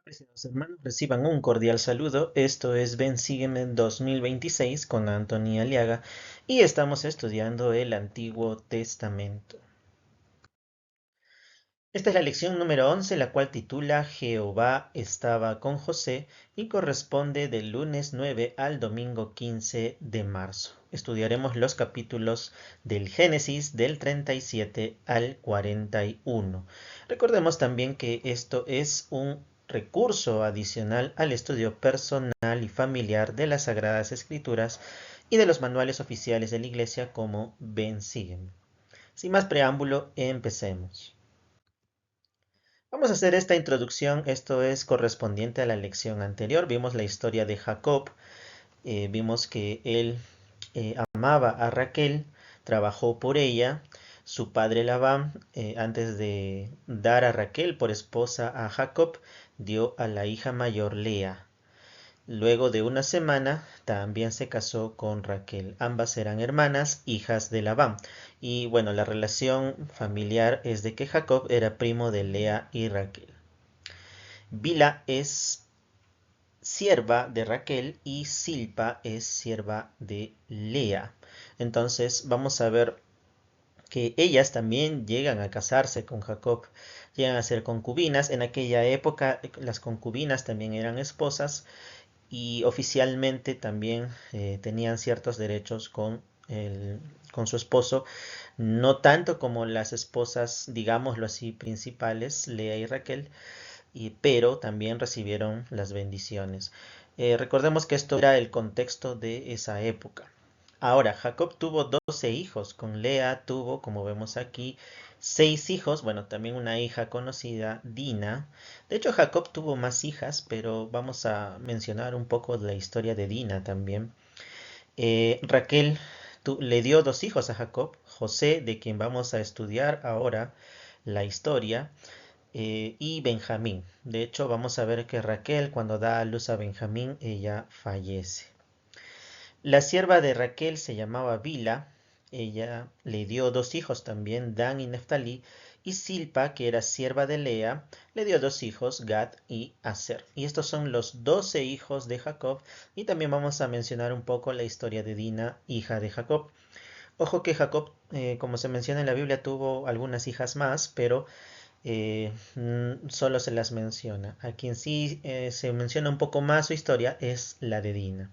Apreciados hermanos, reciban un cordial saludo. Esto es Ven Sígueme 2026 con Antonio Aliaga y estamos estudiando el Antiguo Testamento. Esta es la lección número 11, la cual titula Jehová estaba con José y corresponde del lunes 9 al domingo 15 de marzo. Estudiaremos los capítulos del Génesis del 37 al 41. Recordemos también que esto es un recurso adicional al estudio personal y familiar de las Sagradas Escrituras y de los manuales oficiales de la Iglesia como Ven Sígueme. Sin más preámbulo, empecemos. Vamos a hacer esta introducción, esto es correspondiente a la lección anterior. Vimos la historia de Jacob, vimos que él amaba a Raquel, trabajó por ella. Su padre Labán, antes de dar a Raquel por esposa a Jacob, dio a la hija mayor Lea. Luego de una semana también se casó con Raquel. Ambas eran hermanas, hijas de Labán. Y bueno, la relación familiar es de que Jacob era primo de Lea y Raquel. Bila es sierva de Raquel y Silpa es sierva de Lea. Entonces vamos a ver que ellas también llegan a casarse con Jacob, llegan a ser concubinas. En aquella época las concubinas también eran esposas y oficialmente también tenían ciertos derechos con su esposo, no tanto como las esposas, digámoslo así, principales, Lea y Raquel, pero también recibieron las bendiciones. Recordemos que esto era el contexto de esa época. Ahora, Jacob tuvo 12 hijos, con Lea tuvo, como vemos aquí, 6 hijos, bueno, también una hija conocida, Dina. De hecho, Jacob tuvo más hijas, pero vamos a mencionar un poco de la historia de Dina también. Raquel le dio 2 hijos a Jacob, José, de quien vamos a estudiar ahora la historia, y Benjamín. De hecho, vamos a ver que Raquel, cuando da a luz a Benjamín, ella fallece. La sierva de Raquel se llamaba Bila. Ella le dio 2 hijos también, Dan y Neftalí. Y Silpa, que era sierva de Lea, le dio 2 hijos, Gad y Aser. Y estos son los 12 hijos de Jacob. Y también vamos a mencionar un poco la historia de Dina, hija de Jacob. Ojo que Jacob, como se menciona en la Biblia, tuvo algunas hijas más, pero solo se las menciona. A quien sí se menciona un poco más su historia es la de Dina.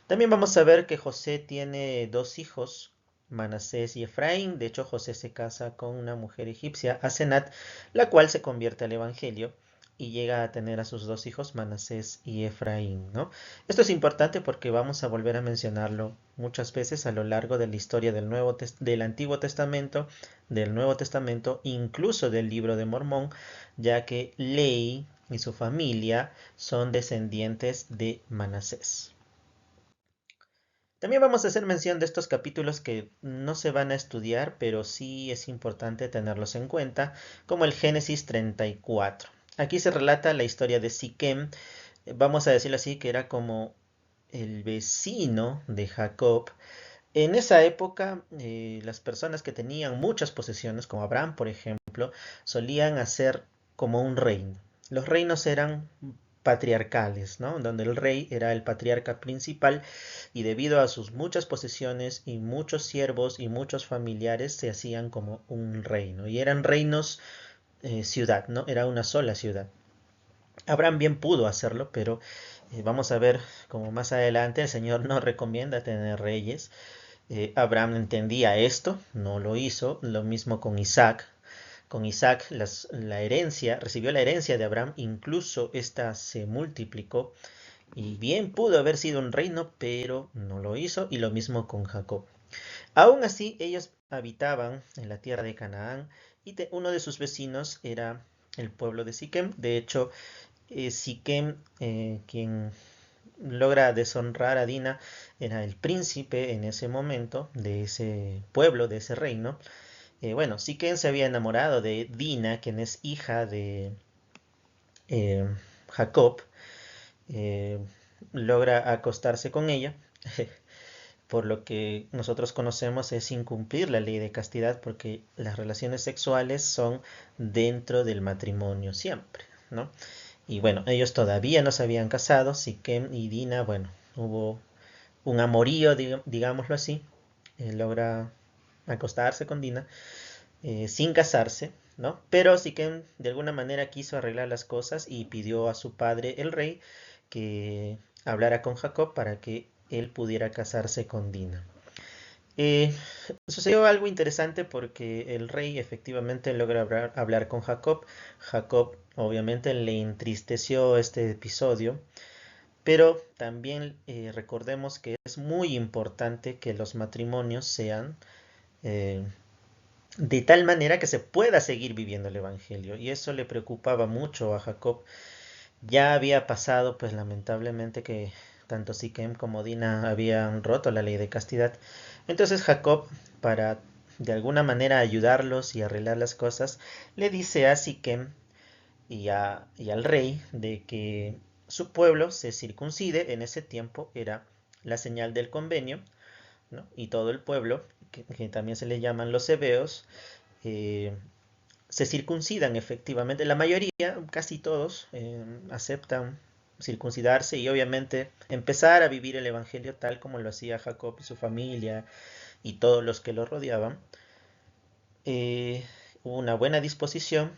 También vamos a ver que José tiene 2 hijos, Manasés y Efraín. De hecho, José se casa con una mujer egipcia, Asenat, la cual se convierte al Evangelio y llega a tener a sus 2 hijos, Manasés y Efraín, ¿no? Esto es importante porque vamos a volver a mencionarlo muchas veces a lo largo de la historia del Antiguo Testamento, del Nuevo Testamento, incluso del Libro de Mormón, ya que Leí y su familia son descendientes de Manasés. También vamos a hacer mención de estos capítulos que no se van a estudiar, pero sí es importante tenerlos en cuenta, como el Génesis 34. Aquí se relata la historia de Siquem, vamos a decirlo así, que era como el vecino de Jacob. En esa época, las personas que tenían muchas posesiones, como Abraham, por ejemplo, solían hacer como un reino. Los reinos eran patriarcales, ¿no? Donde el rey era el patriarca principal y debido a sus muchas posesiones y muchos siervos y muchos familiares se hacían como un reino. Y eran reinos ciudad, ¿no? Era una sola ciudad. Abraham bien pudo hacerlo, pero vamos a ver como más adelante el Señor no recomienda tener reyes. Abraham entendía esto, no lo hizo. Lo mismo con Isaac. Con Isaac la herencia, recibió la herencia de Abraham, incluso esta se multiplicó y bien pudo haber sido un reino, pero no lo hizo. Y lo mismo con Jacob. Aún así, ellos habitaban en la tierra de Canaán y uno de sus vecinos era el pueblo de Siquem. De hecho, Siquem, quien logra deshonrar a Dina, era el príncipe en ese momento de ese pueblo, de ese reino. Bueno, Siquem se había enamorado de Dina, quien es hija de eh, Jacob. eh, Logra acostarse con ella, por lo que nosotros conocemos es incumplir la ley de castidad, porque las relaciones sexuales son dentro del matrimonio siempre, ¿no? Y bueno, ellos todavía no se habían casado, Siquem y Dina, bueno, hubo un amorío, digámoslo así. Logra acostarse con Dina sin casarse, ¿no? Pero Siquem de alguna manera quiso arreglar las cosas y pidió a su padre, el rey, que hablara con Jacob para que él pudiera casarse con Dina. Eh, Sucedió algo interesante porque el rey efectivamente logra hablar con Jacob. Jacob obviamente le entristeció este episodio, pero también recordemos que es muy importante que los matrimonios sean eh, de tal manera que se pueda seguir viviendo el Evangelio. Y eso le preocupaba mucho a Jacob. Ya había pasado, pues lamentablemente, que tanto Siquem como Dina habían roto la ley de castidad. Entonces Jacob, para de alguna manera ayudarlos y arreglar las cosas, le dice a Siquem y al rey de que su pueblo se circuncide. En ese tiempo era la señal del convenio, ¿no? Y todo el pueblo, que también se le llaman los hebeos, eh, se circuncidan efectivamente. La mayoría, casi todos, aceptan circuncidarse y obviamente empezar a vivir el Evangelio tal como lo hacía Jacob y su familia y todos los que lo rodeaban. Eh, Hubo una buena disposición,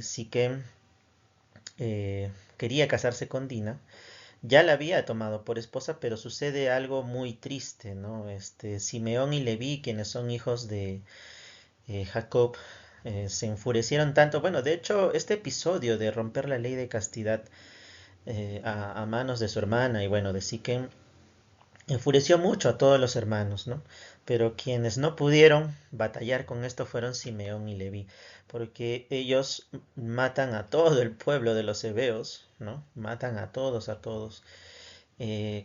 sí que quería casarse con Dina. Ya la había tomado por esposa, pero sucede algo muy triste, ¿no? Simeón y Leví, quienes son hijos de Jacob, se enfurecieron tanto. Bueno, de hecho, este episodio de romper la ley de castidad a manos de su hermana y bueno, de Siquem, enfureció mucho a todos los hermanos, ¿no? Pero quienes no pudieron batallar con esto fueron Simeón y Leví, porque ellos matan a todo el pueblo de los hebeos, ¿no? Matan a todos, a todos.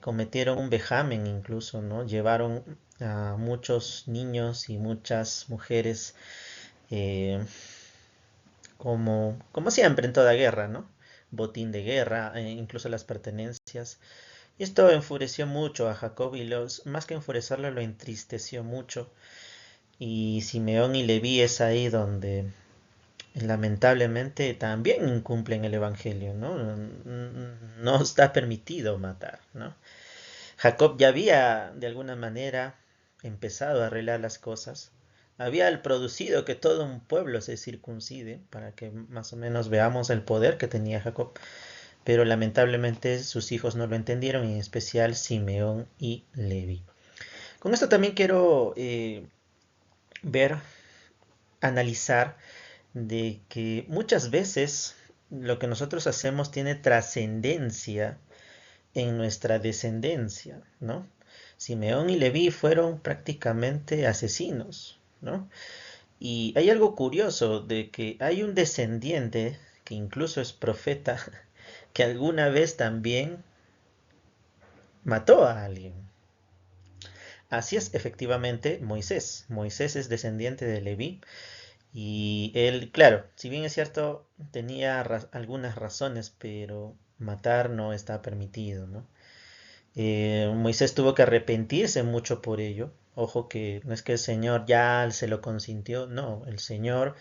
Cometieron un vejamen incluso, ¿no? Llevaron a muchos niños y muchas mujeres eh, como siempre en toda guerra, ¿no? Botín de guerra, incluso las pertenencias. Y esto enfureció mucho a Jacob y más que enfurecerlo lo entristeció mucho. Y Simeón y Leví es ahí donde lamentablemente también incumplen el Evangelio, ¿no? No está permitido matar, ¿no? Jacob ya había de alguna manera empezado a arreglar las cosas. Había producido que todo un pueblo se circuncide para que más o menos veamos el poder que tenía Jacob. Pero lamentablemente sus hijos no lo entendieron, en especial Simeón y Levi. Con esto también quiero ver, analizar de que muchas veces lo que nosotros hacemos tiene trascendencia en nuestra descendencia, ¿no? Simeón y Leví fueron prácticamente asesinos, ¿no? Y hay algo curioso de que hay un descendiente que incluso es profeta que alguna vez también mató a alguien. Así es, efectivamente, Moisés. Moisés es descendiente de Leví y él, claro, si bien es cierto, tenía algunas razones, pero matar no está permitido, ¿no? Moisés tuvo que arrepentirse mucho por ello. Ojo que no es que el Señor ya se lo consintió, no, el Señor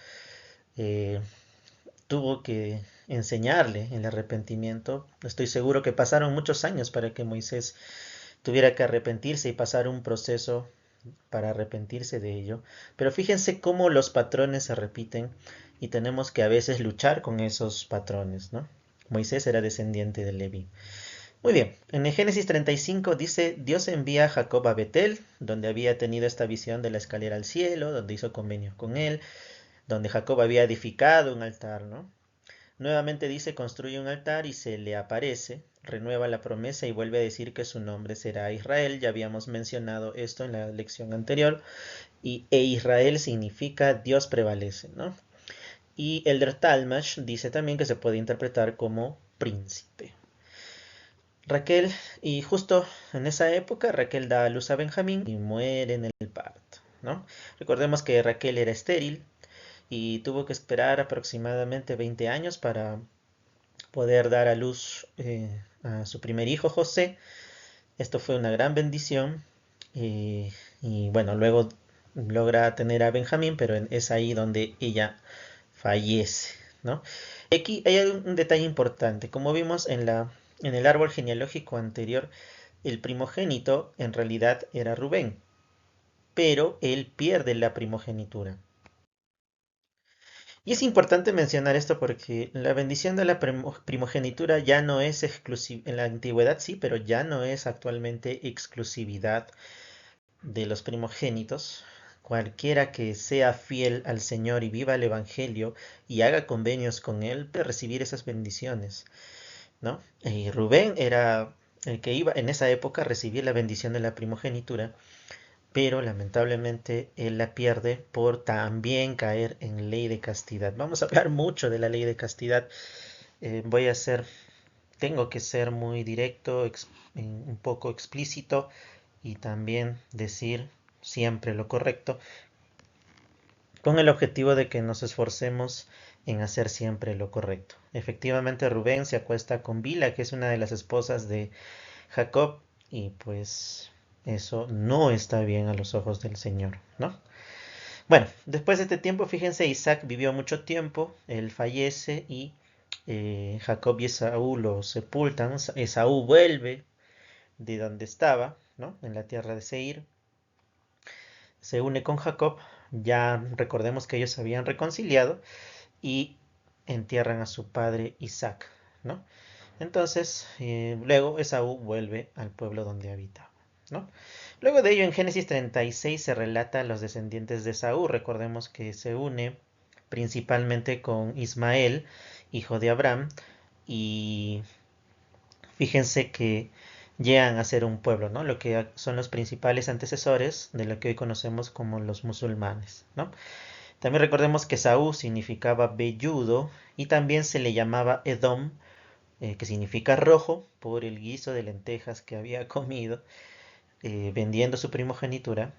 eh, tuvo que enseñarle el arrepentimiento. Estoy seguro que pasaron muchos años para que Moisés tuviera que arrepentirse y pasar un proceso para arrepentirse de ello. Pero fíjense cómo los patrones se repiten y tenemos que a veces luchar con esos patrones, ¿no? Moisés era descendiente de Leví. Muy bien, en el Génesis 35 dice, Dios envía a Jacob a Betel, donde había tenido esta visión de la escalera al cielo, donde hizo convenios con él, donde Jacob había edificado un altar, ¿no? Nuevamente dice, construye un altar y se le aparece, renueva la promesa y vuelve a decir que su nombre será Israel. Ya habíamos mencionado esto en la lección anterior. E Israel significa Dios prevalece, ¿no? Y el Talmash dice también que se puede interpretar como príncipe. Raquel, y justo en esa época Raquel da a luz a Benjamín y muere en el parto, ¿no? Recordemos que Raquel era estéril y tuvo que esperar aproximadamente 20 años para poder dar a luz a su primer hijo José. Esto fue una gran bendición y bueno, luego logra tener a Benjamín, pero es ahí donde ella fallece, ¿no? Aquí hay un detalle importante. Como vimos en el árbol genealógico anterior, el primogénito en realidad era Rubén, pero él pierde la primogenitura. Y es importante mencionar esto porque la bendición de la primogenitura ya no es exclusiva, en la antigüedad sí, pero ya no es actualmente exclusividad de los primogénitos. Cualquiera que sea fiel al Señor y viva el Evangelio y haga convenios con Él, puede recibir esas bendiciones, ¿no? Y Rubén era el que iba en esa época a recibir la bendición de la primogenitura, pero lamentablemente él la pierde por también caer en ley de castidad. Vamos a hablar mucho de la ley de castidad. Voy a ser, tengo que ser muy directo, un poco explícito y también decir siempre lo correcto, con el objetivo de que nos esforcemos en hacer siempre lo correcto. Efectivamente, Rubén se acuesta con Bila, que es una de las esposas de Jacob, y pues eso no está bien a los ojos del Señor, ¿no? Bueno, después de este tiempo, fíjense, Isaac vivió mucho tiempo, él fallece y Jacob y Esaú lo sepultan. Esaú vuelve de donde estaba, ¿no? En la tierra de Seir, se une con Jacob, ya recordemos que ellos se habían reconciliado y entierran a su padre Isaac, ¿no? Entonces, luego Esaú vuelve al pueblo donde habitaba, ¿no? Luego de ello, en Génesis 36 se relata a los descendientes de Esaú. Recordemos que se une principalmente con Ismael, hijo de Abraham, y fíjense que llegan a ser un pueblo, ¿no? Lo que son los principales antecesores de lo que hoy conocemos como los musulmanes, ¿no? También recordemos que Saúl significaba velludo y también se le llamaba Edom, que significa rojo, por el guiso de lentejas que había comido vendiendo su primogenitura,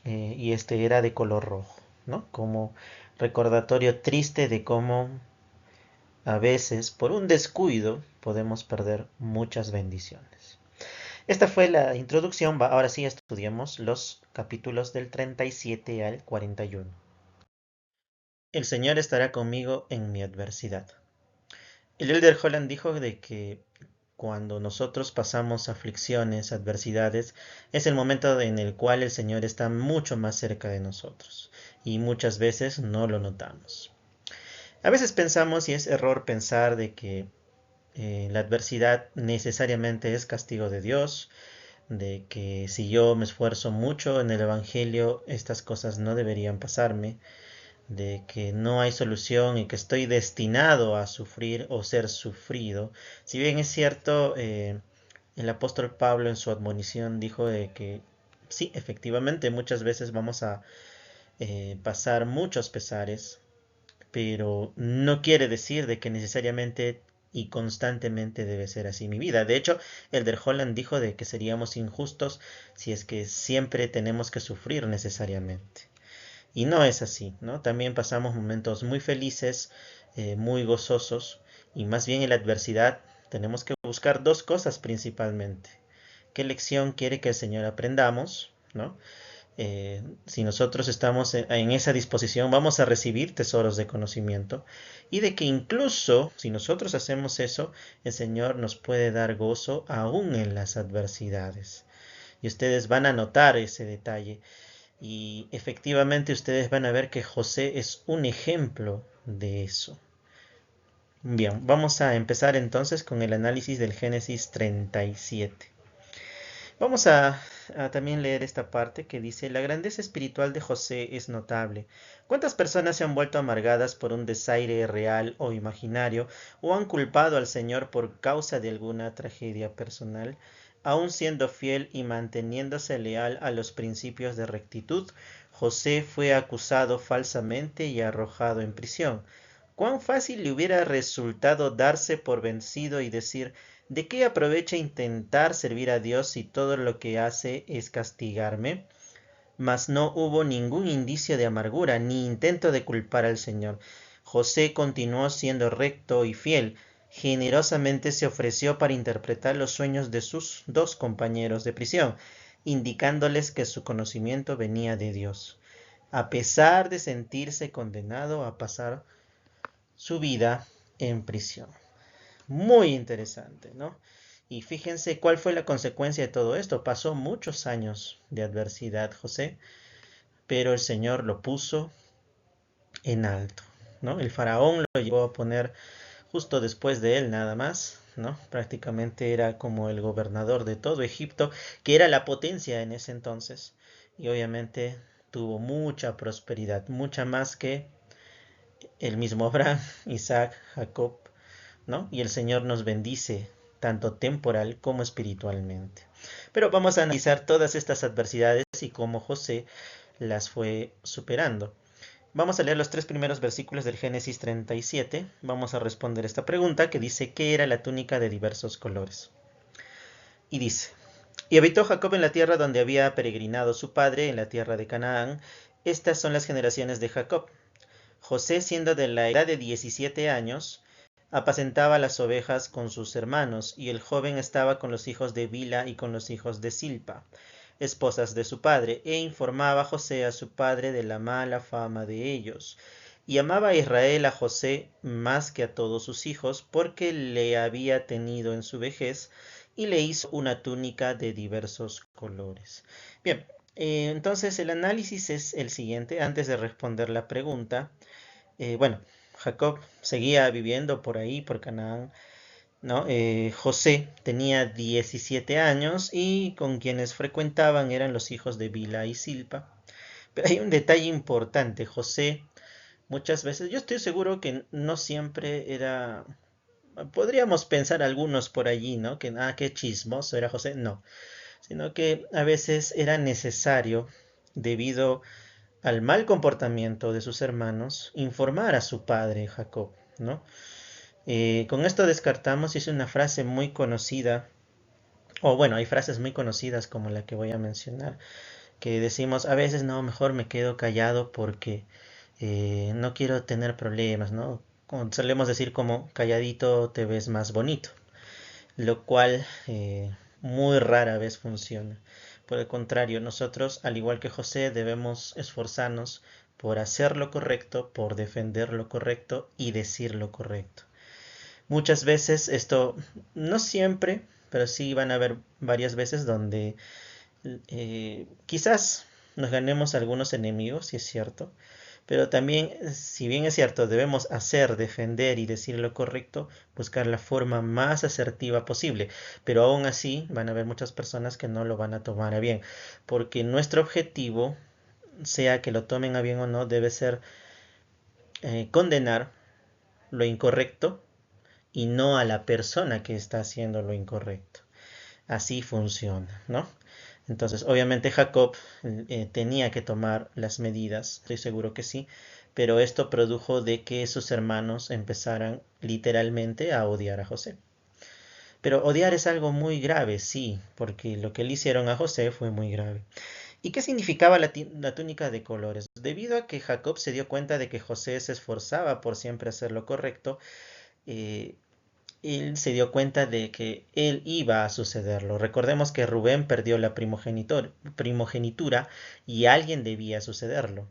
y este era de color rojo, ¿no? Como recordatorio triste de cómo a veces por un descuido podemos perder muchas bendiciones. Esta fue la introducción, ahora sí estudiamos los capítulos del 37 al 41. El Señor estará conmigo en mi adversidad. El elder Holland dijo de que cuando nosotros pasamos aflicciones, adversidades, es el momento en el cual el Señor está mucho más cerca de nosotros y muchas veces no lo notamos. A veces pensamos, y es error pensar, de que la adversidad necesariamente es castigo de Dios, de que si yo me esfuerzo mucho en el Evangelio, estas cosas no deberían pasarme, de que no hay solución y que estoy destinado a sufrir o ser sufrido. Si bien es cierto, el apóstol Pablo en su admonición dijo de que sí, efectivamente, muchas veces vamos a pasar muchos pesares, pero no quiere decir de que necesariamente y constantemente debe ser así mi vida. De hecho, Elder Holland dijo de que seríamos injustos si es que siempre tenemos que sufrir necesariamente. Y no es así, ¿no? También pasamos momentos muy felices, muy gozosos, y más bien en la adversidad tenemos que buscar dos cosas principalmente. ¿Qué lección quiere que el Señor aprendamos? ¿No? Si nosotros estamos en esa disposición, vamos a recibir tesoros de conocimiento y de que incluso si nosotros hacemos eso, el Señor nos puede dar gozo aún en las adversidades. Y ustedes van a notar ese detalle. Y efectivamente ustedes van a ver que José es un ejemplo de eso. Bien, vamos a empezar entonces con el análisis del Génesis 37. Vamos a también leer esta parte que dice: la grandeza espiritual de José es notable. ¿Cuántas personas se han vuelto amargadas por un desaire real o imaginario o han culpado al Señor por causa de alguna tragedia personal? Aun siendo fiel y manteniéndose leal a los principios de rectitud, José fue acusado falsamente y arrojado en prisión. Cuán fácil le hubiera resultado darse por vencido y decir: ¿de qué aprovecha intentar servir a Dios si todo lo que hace es castigarme? Mas no hubo ningún indicio de amargura ni intento de culpar al Señor. José continuó siendo recto y fiel. Generosamente se ofreció para interpretar los sueños de sus dos compañeros de prisión, indicándoles que su conocimiento venía de Dios, a pesar de sentirse condenado a pasar su vida en prisión. Muy interesante, ¿no? Y fíjense cuál fue la consecuencia de todo esto. Pasó muchos años de adversidad José, pero el Señor lo puso en alto, ¿no? El faraón lo llevó a poner justo después de él nada más, ¿no? Prácticamente era como el gobernador de todo Egipto, que era la potencia en ese entonces, y obviamente tuvo mucha prosperidad, mucha más que el mismo Abraham, Isaac, Jacob, ¿no? Y el Señor nos bendice tanto temporal como espiritualmente. Pero vamos a analizar todas estas adversidades y cómo José las fue superando. Vamos a leer los tres primeros versículos del Génesis 37. Vamos a responder esta pregunta que dice: ¿qué era la túnica de diversos colores? Y dice: y habitó Jacob en la tierra donde había peregrinado su padre, en la tierra de Canaán. Estas son las generaciones de Jacob. José, siendo de la edad de 17 años, apacentaba las ovejas con sus hermanos, y el joven estaba con los hijos de Bila y con los hijos de Silpa, esposas de su padre, e informaba José a su padre de la mala fama de ellos. Y amaba a Israel a José más que a todos sus hijos, porque le había tenido en su vejez, y le hizo una túnica de diversos colores. Bien, entonces el análisis es el siguiente, antes de responder la pregunta. Bueno, Jacob seguía viviendo por ahí, por Canaán, ¿no? José tenía 17 años y con quienes frecuentaban eran los hijos de Bila y Silpa. Pero hay un detalle importante: José muchas veces, yo estoy seguro que no siempre era, podríamos pensar algunos por allí, ¿no? Que, qué chismoso era José, no, sino que a veces era necesario, debido al mal comportamiento de sus hermanos, informar a su padre Jacob, ¿no? Con esto descartamos, y es una frase muy conocida, o bueno, hay frases muy conocidas como la que voy a mencionar, que decimos a veces: no, mejor me quedo callado porque no quiero tener problemas, ¿no? Como solemos decir, como calladito te ves más bonito, lo cual muy rara vez funciona. Por el contrario, nosotros, al igual que José, debemos esforzarnos por hacer lo correcto, por defender lo correcto y decir lo correcto. Muchas veces esto, no siempre, pero sí van a haber varias veces donde quizás nos ganemos algunos enemigos, si es cierto, pero también, si bien es cierto, debemos hacer, defender y decir lo correcto, buscar la forma más asertiva posible. Pero aún así van a haber muchas personas que no lo van a tomar a bien, porque nuestro objetivo, sea que lo tomen a bien o no, debe ser condenar lo incorrecto y no a la persona que está haciendo lo incorrecto. Así funciona, ¿no? Entonces, obviamente Jacob tenía que tomar las medidas, estoy seguro que sí, pero esto produjo de que sus hermanos empezaran literalmente a odiar a José. Pero odiar es algo muy grave, sí, porque lo que le hicieron a José fue muy grave. ¿Y qué significaba la túnica de colores? Debido a que Jacob se dio cuenta de que José se esforzaba por siempre hacer lo correcto, eh, él se dio cuenta de que él iba a sucederlo. Recordemos que Rubén perdió la primogenitura y alguien debía sucederlo.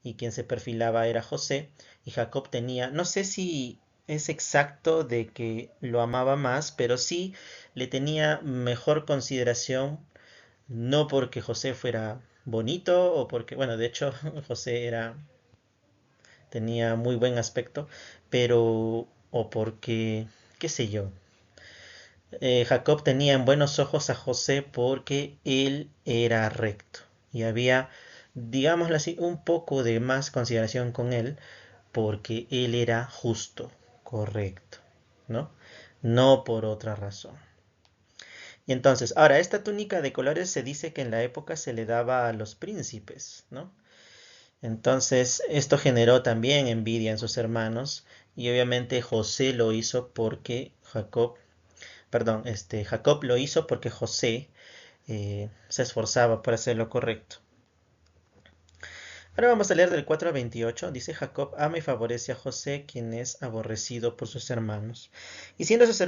Y quien se perfilaba era José, y Jacob tenía, no sé si es exacto de que lo amaba más, pero sí le tenía mejor consideración, no porque José fuera bonito o porque, bueno, de hecho José tenía muy buen aspecto, pero o porque, qué sé yo, Jacob tenía en buenos ojos a José porque él era recto y había, digámoslo así, un poco de más consideración con él porque él era justo, correcto, ¿no? No por otra razón. Y entonces, ahora, esta túnica de colores se dice que en la época se le daba a los príncipes, ¿no? Entonces, esto generó también envidia en sus hermanos, y obviamente José lo hizo porque Jacob lo hizo porque José se esforzaba por hacer lo correcto. Ahora vamos a leer del 4 al 28. Dice: Jacob ama y favorece a José, quien es aborrecido por sus hermanos. Y viendo sus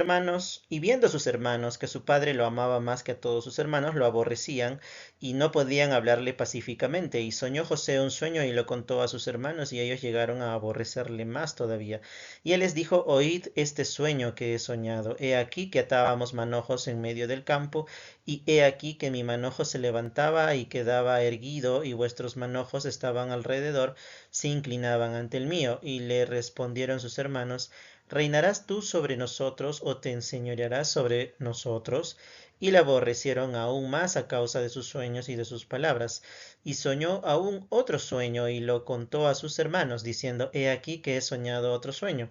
hermanos que su padre lo amaba más que a todos sus hermanos, lo aborrecían y no podían hablarle pacíficamente. Y soñó José un sueño y lo contó a sus hermanos, y ellos llegaron a aborrecerle más todavía. Y él les dijo: Oíd este sueño que he soñado. He aquí que atábamos manojos en medio del campo, y he aquí que mi manojo se levantaba y quedaba erguido, y vuestros manojos estaban alrededor, se inclinaban ante el mío. Y le respondieron sus hermanos: ¿Reinarás tú sobre nosotros, o te enseñorearás sobre nosotros? Y le aborrecieron aún más a causa de sus sueños y de sus palabras. Y soñó aún otro sueño, y lo contó a sus hermanos, diciendo: He aquí que he soñado otro sueño.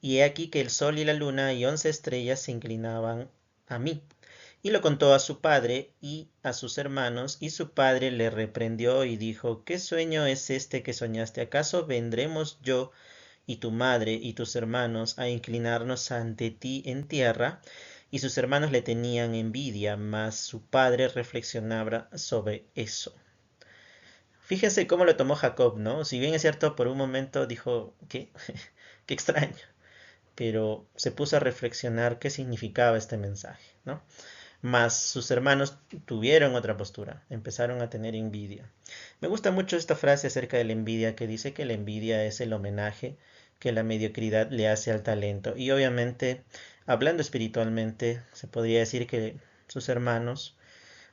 Y he aquí que el sol y la luna y 11 estrellas se inclinaban a mí. Y lo contó a su padre y a sus hermanos, y su padre le reprendió y dijo: ¿Qué sueño es este que soñaste? ¿Acaso vendremos yo y tu madre y tus hermanos a inclinarnos ante ti en tierra? Y sus hermanos le tenían envidia, mas su padre reflexionaba sobre eso. Fíjense cómo lo tomó Jacob, ¿no? Si bien es cierto, por un momento dijo: ¿qué? Qué extraño, pero se puso a reflexionar qué significaba este mensaje, ¿no? Mas sus hermanos tuvieron otra postura, empezaron a tener envidia. Me gusta mucho esta frase acerca de la envidia, que dice que la envidia es el homenaje que la mediocridad le hace al talento. Y obviamente, hablando espiritualmente, se podría decir que sus hermanos,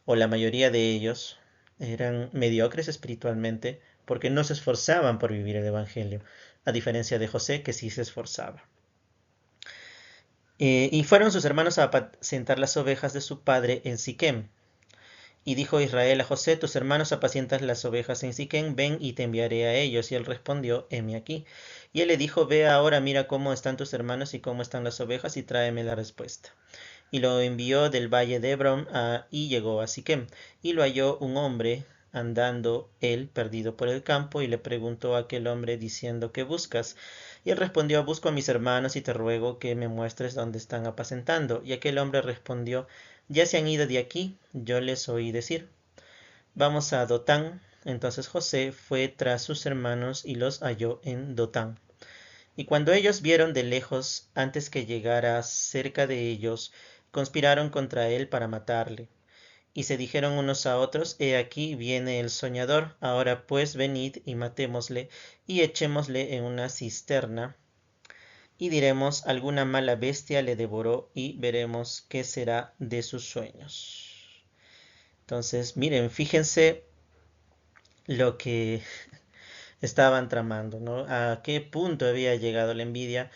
o la mayoría de ellos, eran mediocres espiritualmente porque no se esforzaban por vivir el Evangelio, a diferencia de José, que sí se esforzaba. Y fueron sus hermanos a apacentar las ovejas de su padre en Siquem. Y dijo Israel a José: Tus hermanos apacientan las ovejas en Siquem, ven y te enviaré a ellos. Y él respondió: Heme aquí. Y él le dijo: Ve ahora, mira cómo están tus hermanos y cómo están las ovejas, y tráeme la respuesta. Y lo envió del valle de Hebrón y llegó a Siquem. Y lo halló un hombre andando él perdido por el campo, y le preguntó a aquel hombre diciendo: ¿Qué buscas? Y él respondió: Busco a mis hermanos, y te ruego que me muestres dónde están apacentando. Y aquel hombre respondió: Ya se han ido de aquí, yo les oí decir: Vamos a Dotán. Entonces José fue tras sus hermanos y los halló en Dotán. Y cuando ellos vieron de lejos, antes que llegara cerca de ellos, conspiraron contra él para matarle. Y se dijeron unos a otros: He aquí viene el soñador. Ahora pues venid y matémosle, y echémosle en una cisterna, y diremos: alguna mala bestia le devoró, y veremos qué será de sus sueños. Entonces, miren, fíjense lo que estaban tramando, ¿no? A qué punto había llegado la envidia.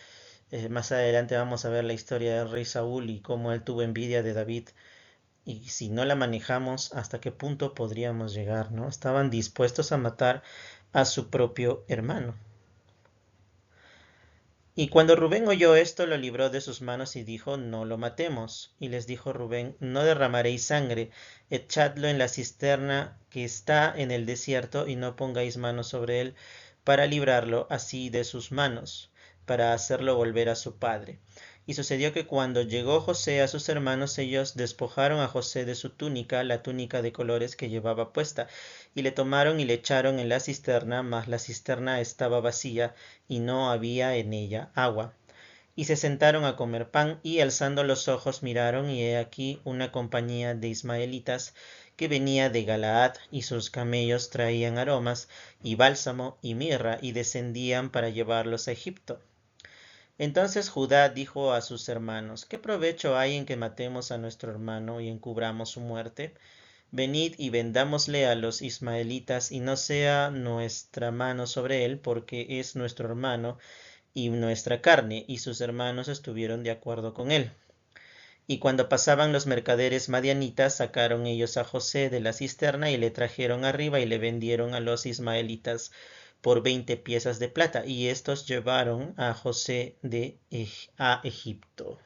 Más adelante vamos a ver la historia del rey Saúl y cómo él tuvo envidia de David. Y si no la manejamos, hasta qué punto podríamos llegar, ¿no? Estaban dispuestos a matar a su propio hermano. Y cuando Rubén oyó esto, lo libró de sus manos y dijo: No lo matemos. Y les dijo Rubén: No derramaréis sangre, echadlo en la cisterna que está en el desierto, y no pongáis mano sobre él, para librarlo así de sus manos, para hacerlo volver a su padre. Y sucedió que cuando llegó José a sus hermanos, ellos despojaron a José de su túnica, la túnica de colores que llevaba puesta, y le tomaron y le echaron en la cisterna, mas la cisterna estaba vacía, y no había en ella agua. Y se sentaron a comer pan, y alzando los ojos miraron, y he aquí una compañía de ismaelitas que venía de Galaad, y sus camellos traían aromas, y bálsamo, y mirra, y descendían para llevarlos a Egipto. Entonces Judá dijo a sus hermanos: ¿Qué provecho hay en que matemos a nuestro hermano y encubramos su muerte? Venid y vendámosle a los ismaelitas, y no sea nuestra mano sobre él, porque es nuestro hermano y nuestra carne. Y sus hermanos estuvieron de acuerdo con él. Y cuando pasaban los mercaderes madianitas, sacaron ellos a José de la cisterna y le trajeron arriba, y le vendieron a los ismaelitas por 20 piezas de plata. Y estos llevaron a José a Egipto.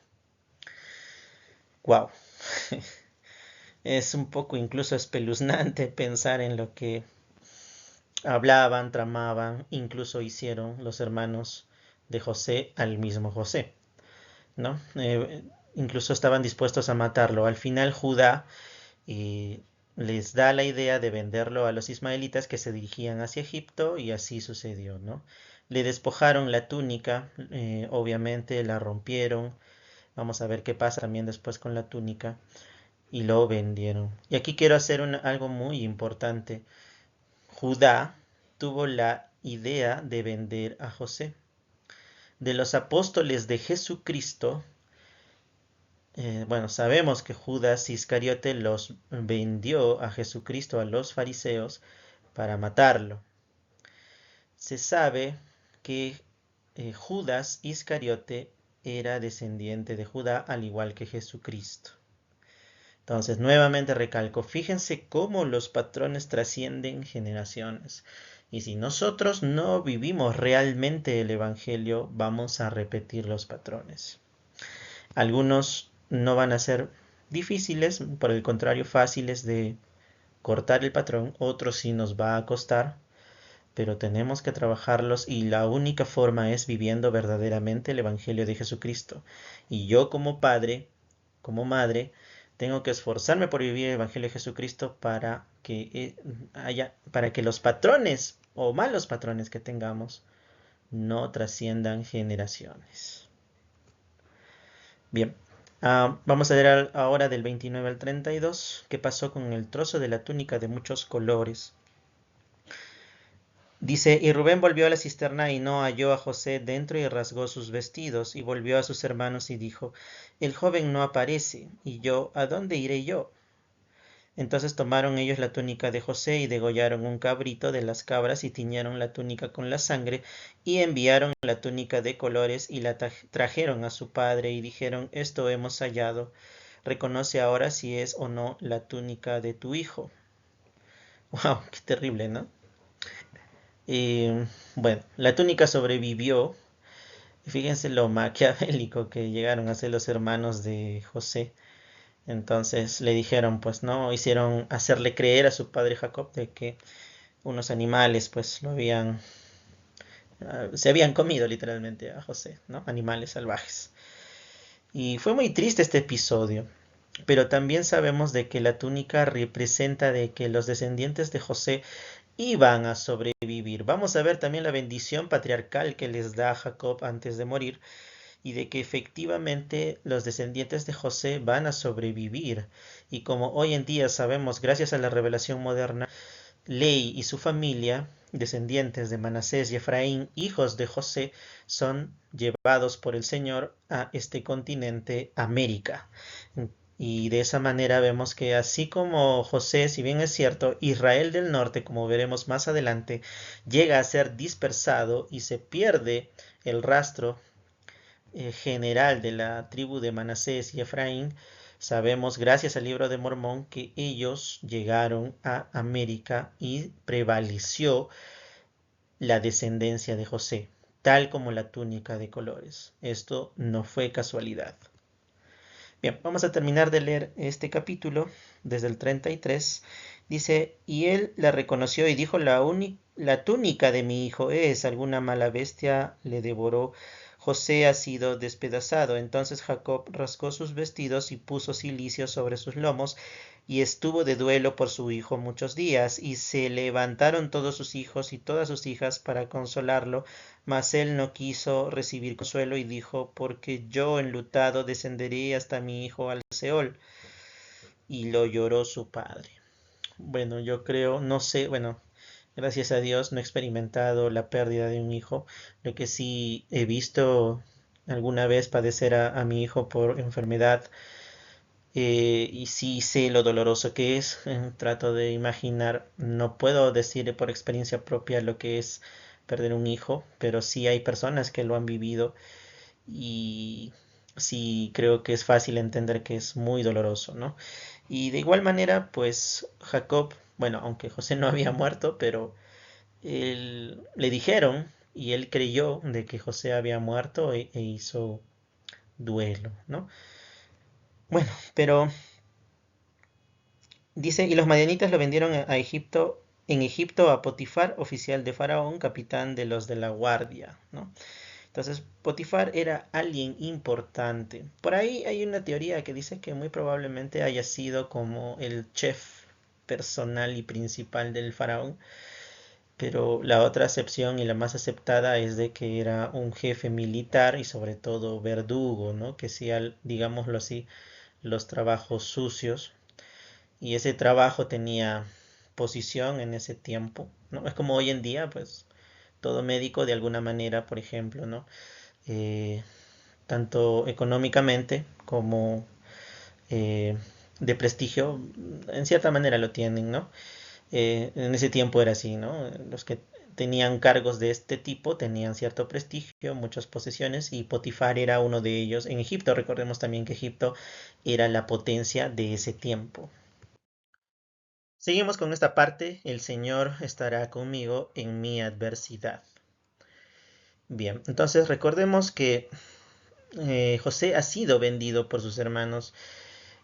Wow. Es un poco incluso espeluznante pensar en lo que hablaban, tramaban, incluso hicieron los hermanos de José al mismo José, ¿no? Incluso estaban dispuestos a matarlo. Al final Judá, eh, les da la idea de venderlo a los ismaelitas que se dirigían hacia Egipto y así sucedió, ¿no? Le despojaron la túnica, obviamente la rompieron. Vamos a ver qué pasa también después con la túnica y lo vendieron. Y aquí quiero hacer algo muy importante. Judá tuvo la idea de vender a José. De los apóstoles de Jesucristo, bueno, sabemos que Judas Iscariote los vendió a Jesucristo a los fariseos para matarlo. Se sabe que Judas Iscariote era descendiente de Judá al igual que Jesucristo. Entonces, nuevamente recalco, fíjense cómo los patrones trascienden generaciones. Y si nosotros no vivimos realmente el Evangelio, vamos a repetir los patrones. Algunos no van a ser difíciles, por el contrario, fáciles de cortar el patrón, otros sí nos va a costar, pero tenemos que trabajarlos y la única forma es viviendo verdaderamente el Evangelio de Jesucristo. Y yo como padre, como madre, tengo que esforzarme por vivir el Evangelio de Jesucristo para que los patrones o malos patrones que tengamos no trasciendan generaciones. Bien, vamos a ver ahora del 29 al 32 qué pasó con el trozo de la túnica de muchos colores. Dice, y Rubén volvió a la cisterna y no halló a José dentro y rasgó sus vestidos y volvió a sus hermanos y dijo, el joven no aparece, y yo, ¿a dónde iré yo? Entonces tomaron ellos la túnica de José y degollaron un cabrito de las cabras y tiñeron la túnica con la sangre y enviaron la túnica de colores y la trajeron a su padre y dijeron, esto hemos hallado, reconoce ahora si es o no la túnica de tu hijo. Wow, qué terrible, ¿no? Bueno, la túnica sobrevivió. Fíjense lo maquiavélico que llegaron a ser los hermanos de José. Entonces le dijeron, pues no, hicieron hacerle creer a su padre Jacob de que unos animales pues se habían comido literalmente a José, ¿no? Animales salvajes. Y fue muy triste este episodio, pero también sabemos de que la túnica representa de que los descendientes de José iban a sobrevivir. Vamos a ver también la bendición patriarcal que les da Jacob antes de morir y de que efectivamente los descendientes de José van a sobrevivir. Y como hoy en día sabemos, gracias a la revelación moderna, Ley y su familia, descendientes de Manasés y Efraín, hijos de José, son llevados por el Señor a este continente América. Y de esa manera vemos que así como José, si bien es cierto, Israel del norte, como veremos más adelante, llega a ser dispersado y se pierde el rastro general de la tribu de Manasés y Efraín, sabemos gracias al libro de Mormón que ellos llegaron a América y prevaleció la descendencia de José, tal como la túnica de colores. Esto no fue casualidad. Bien, vamos a terminar de leer este capítulo desde el 33. Dice, y él la reconoció y dijo, la túnica de mi hijo es, alguna mala bestia le devoró. José ha sido despedazado. Entonces Jacob rascó sus vestidos y puso cilicio sobre sus lomos y estuvo de duelo por su hijo muchos días. Y se levantaron todos sus hijos y todas sus hijas para consolarlo, mas él no quiso recibir consuelo y dijo, porque yo enlutado descenderé hasta mi hijo al Seol. Y lo lloró su padre. Bueno, yo creo, no sé, bueno, gracias a Dios no he experimentado la pérdida de un hijo. Lo que sí he visto alguna vez padecer a mi hijo por enfermedad, y sí sé lo doloroso que es. Trato de imaginar, no puedo decir por experiencia propia lo que es perder un hijo, pero sí hay personas que lo han vivido y sí creo que es fácil entender que es muy doloroso, ¿no? Y de igual manera, pues Jacob, bueno, aunque José no había muerto, pero le dijeron y él creyó de que José había muerto e hizo duelo, ¿no? Bueno, pero dice, y los madianitas lo vendieron a Egipto, en Egipto a Potifar, oficial de Faraón, capitán de los de la guardia, ¿no? Entonces, Potifar era alguien importante. Por ahí hay una teoría que dice que muy probablemente haya sido como el chef, personal y principal del faraón, pero la otra acepción y la más aceptada es de que era un jefe militar y sobre todo verdugo, ¿no? Que hacía, digámoslo así, los trabajos sucios y ese trabajo tenía posición en ese tiempo, ¿no? Es como hoy en día, pues todo médico de alguna manera, por ejemplo, ¿no? Eh, Tanto económicamente como eh, de prestigio, en cierta manera lo tienen, ¿no? En ese tiempo era así, ¿no? Los que tenían cargos de este tipo tenían cierto prestigio, muchas posesiones, y Potifar era uno de ellos. En Egipto, recordemos también que Egipto era la potencia de ese tiempo. Seguimos con esta parte, el Señor estará conmigo en mi adversidad. Bien, entonces recordemos que José ha sido vendido por sus hermanos.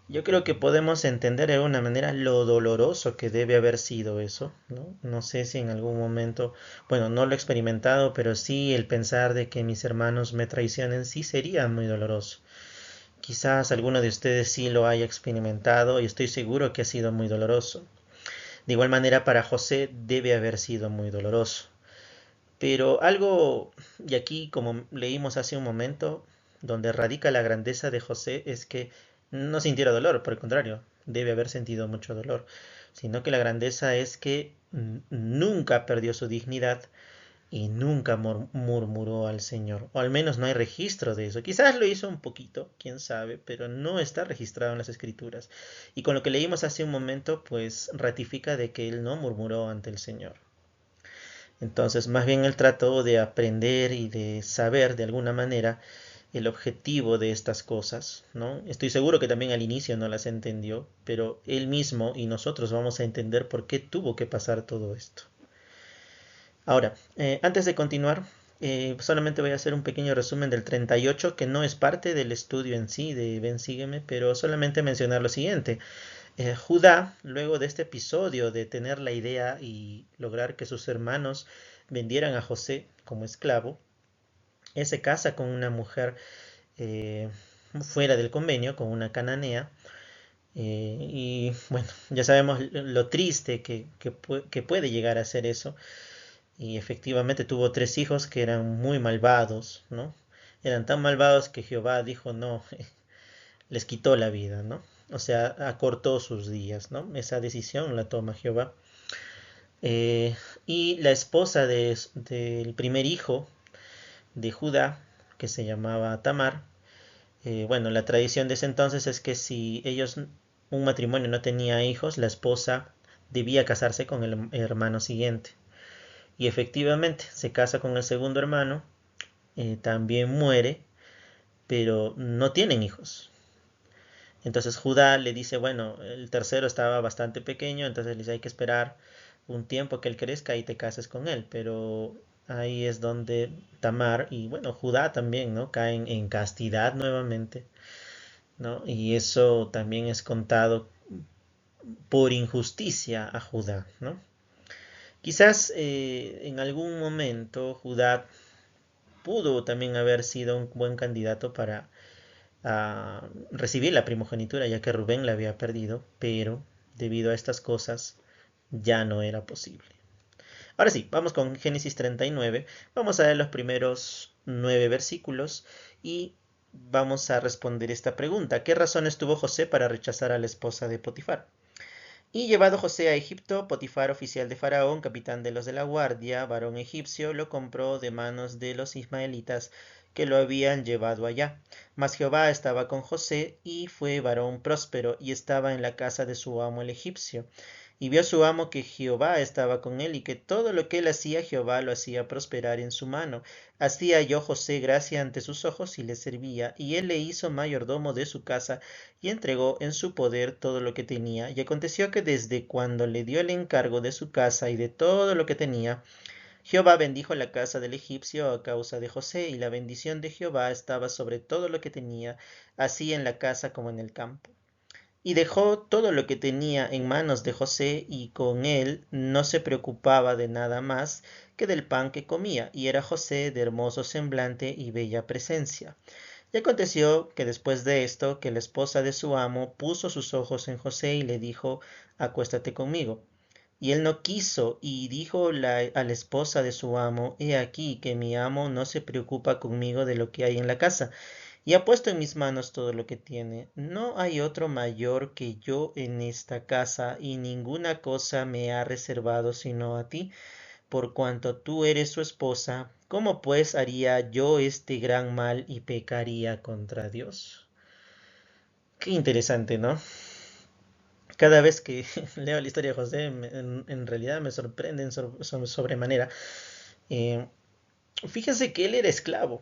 Yo creo que podemos entender de alguna manera lo doloroso que debe haber sido eso, ¿no? No sé si en algún momento, bueno, no lo he experimentado, pero sí el pensar de que mis hermanos me traicionen sí sería muy doloroso. Quizás alguno de ustedes sí lo haya experimentado y estoy seguro que ha sido muy doloroso. De igual manera para José debe haber sido muy doloroso. Pero algo, y aquí como leímos hace un momento, donde radica la grandeza de José es que no sintiera dolor, por el contrario, debe haber sentido mucho dolor, sino que la grandeza es que nunca perdió su dignidad y nunca murmuró al Señor, o al menos no hay registro de eso. Quizás lo hizo un poquito, quién sabe, pero no está registrado en las escrituras. Y con lo que leímos hace un momento, pues ratifica de que él no murmuró ante el Señor. Entonces, más bien él trató de aprender y de saber de alguna manera el objetivo de estas cosas, ¿no? Estoy seguro que también al inicio no las entendió, pero él mismo y nosotros vamos a entender por qué tuvo que pasar todo esto. Ahora, antes de continuar, solamente voy a hacer un pequeño resumen del 38, que no es parte del estudio en sí de Ven Sígueme, pero solamente mencionar lo siguiente. Judá, luego de este episodio de tener la idea y lograr que sus hermanos vendieran a José como esclavo, él se casa con una mujer eh, fuera del convenio, con una cananea, y bueno, ya sabemos lo triste que puede llegar a ser eso, y efectivamente tuvo tres hijos que eran muy malvados, ¿no? Eran tan malvados que Jehová dijo, no, les quitó la vida, ¿no? O sea, acortó sus días, ¿no? Esa decisión la toma Jehová. Eh, y la esposa del primer hijo de Judá, que se llamaba Tamar, bueno, la tradición de ese entonces es que si un matrimonio no tenía hijos, la esposa debía casarse con el hermano siguiente. Y efectivamente se casa con el segundo hermano, también muere, pero no tienen hijos. Entonces Judá le dice, bueno, el tercero estaba bastante pequeño, entonces le dice, hay que esperar un tiempo que él crezca y te cases con él. Pero ahí es donde Tamar y bueno, Judá también, ¿no? Caen en castidad nuevamente, ¿no? Y eso también es contado por injusticia a Judá, ¿no? Quizás en algún momento Judá pudo también haber sido un buen candidato para recibir la primogenitura, ya que Rubén la había perdido, pero debido a estas cosas ya no era posible. Ahora sí, vamos con Génesis 39. Vamos a ver los primeros 9 versículos y vamos a responder esta pregunta. ¿Qué razones tuvo José para rechazar a la esposa de Potifar? Y llevado José a Egipto, Potifar, oficial de Faraón, capitán de los de la guardia, varón egipcio, lo compró de manos de los ismaelitas que lo habían llevado allá. Mas Jehová estaba con José, y fue varón próspero, y estaba en la casa de su amo el egipcio. Y vio su amo que Jehová estaba con él, y que todo lo que él hacía, Jehová lo hacía prosperar en su mano. Así halló José gracia ante sus ojos, y le servía, y él le hizo mayordomo de su casa, y entregó en su poder todo lo que tenía. Y aconteció que desde cuando le dio el encargo de su casa y de todo lo que tenía, Jehová bendijo la casa del egipcio a causa de José, y la bendición de Jehová estaba sobre todo lo que tenía, así en la casa como en el campo. Y dejó todo lo que tenía en manos de José, y con él no se preocupaba de nada más que del pan que comía, y era José de hermoso semblante y bella presencia. Y aconteció que después de esto, que la esposa de su amo puso sus ojos en José y le dijo, acuéstate conmigo. Y él no quiso, y dijo a la esposa de su amo, he aquí que mi amo no se preocupa conmigo de lo que hay en la casa, y ha puesto en mis manos todo lo que tiene. No hay otro mayor que yo en esta casa, y ninguna cosa me ha reservado sino a ti, por cuanto tú eres su esposa. ¿Cómo pues haría yo este gran mal y pecaría contra Dios? Qué interesante, ¿no? Cada vez que leo la historia de José, en realidad me sorprenden sobremanera. Eh, Fíjense que él era esclavo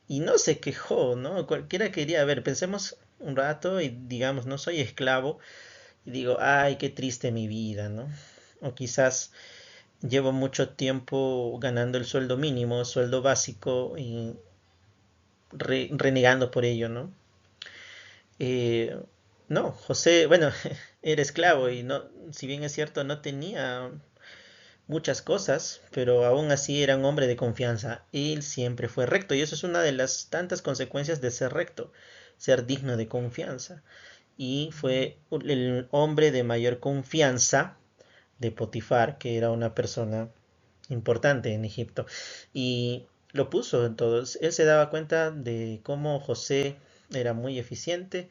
y no se quejó, ¿no? Cualquiera quería, a ver, pensemos un rato y digamos, no soy esclavo y digo, ay, qué triste mi vida, ¿no? O quizás llevo mucho tiempo ganando el sueldo mínimo, sueldo básico y renegando por ello, ¿no? Eh, no, José, bueno, era esclavo y no, si bien es cierto, no tenía muchas cosas, pero aún así era un hombre de confianza. Él siempre fue recto y eso es una de las tantas consecuencias de ser recto, ser digno de confianza. Y fue el hombre de mayor confianza de Potifar, que era una persona importante en Egipto. Y lo puso en todos. Él se daba cuenta de cómo José era muy eficiente,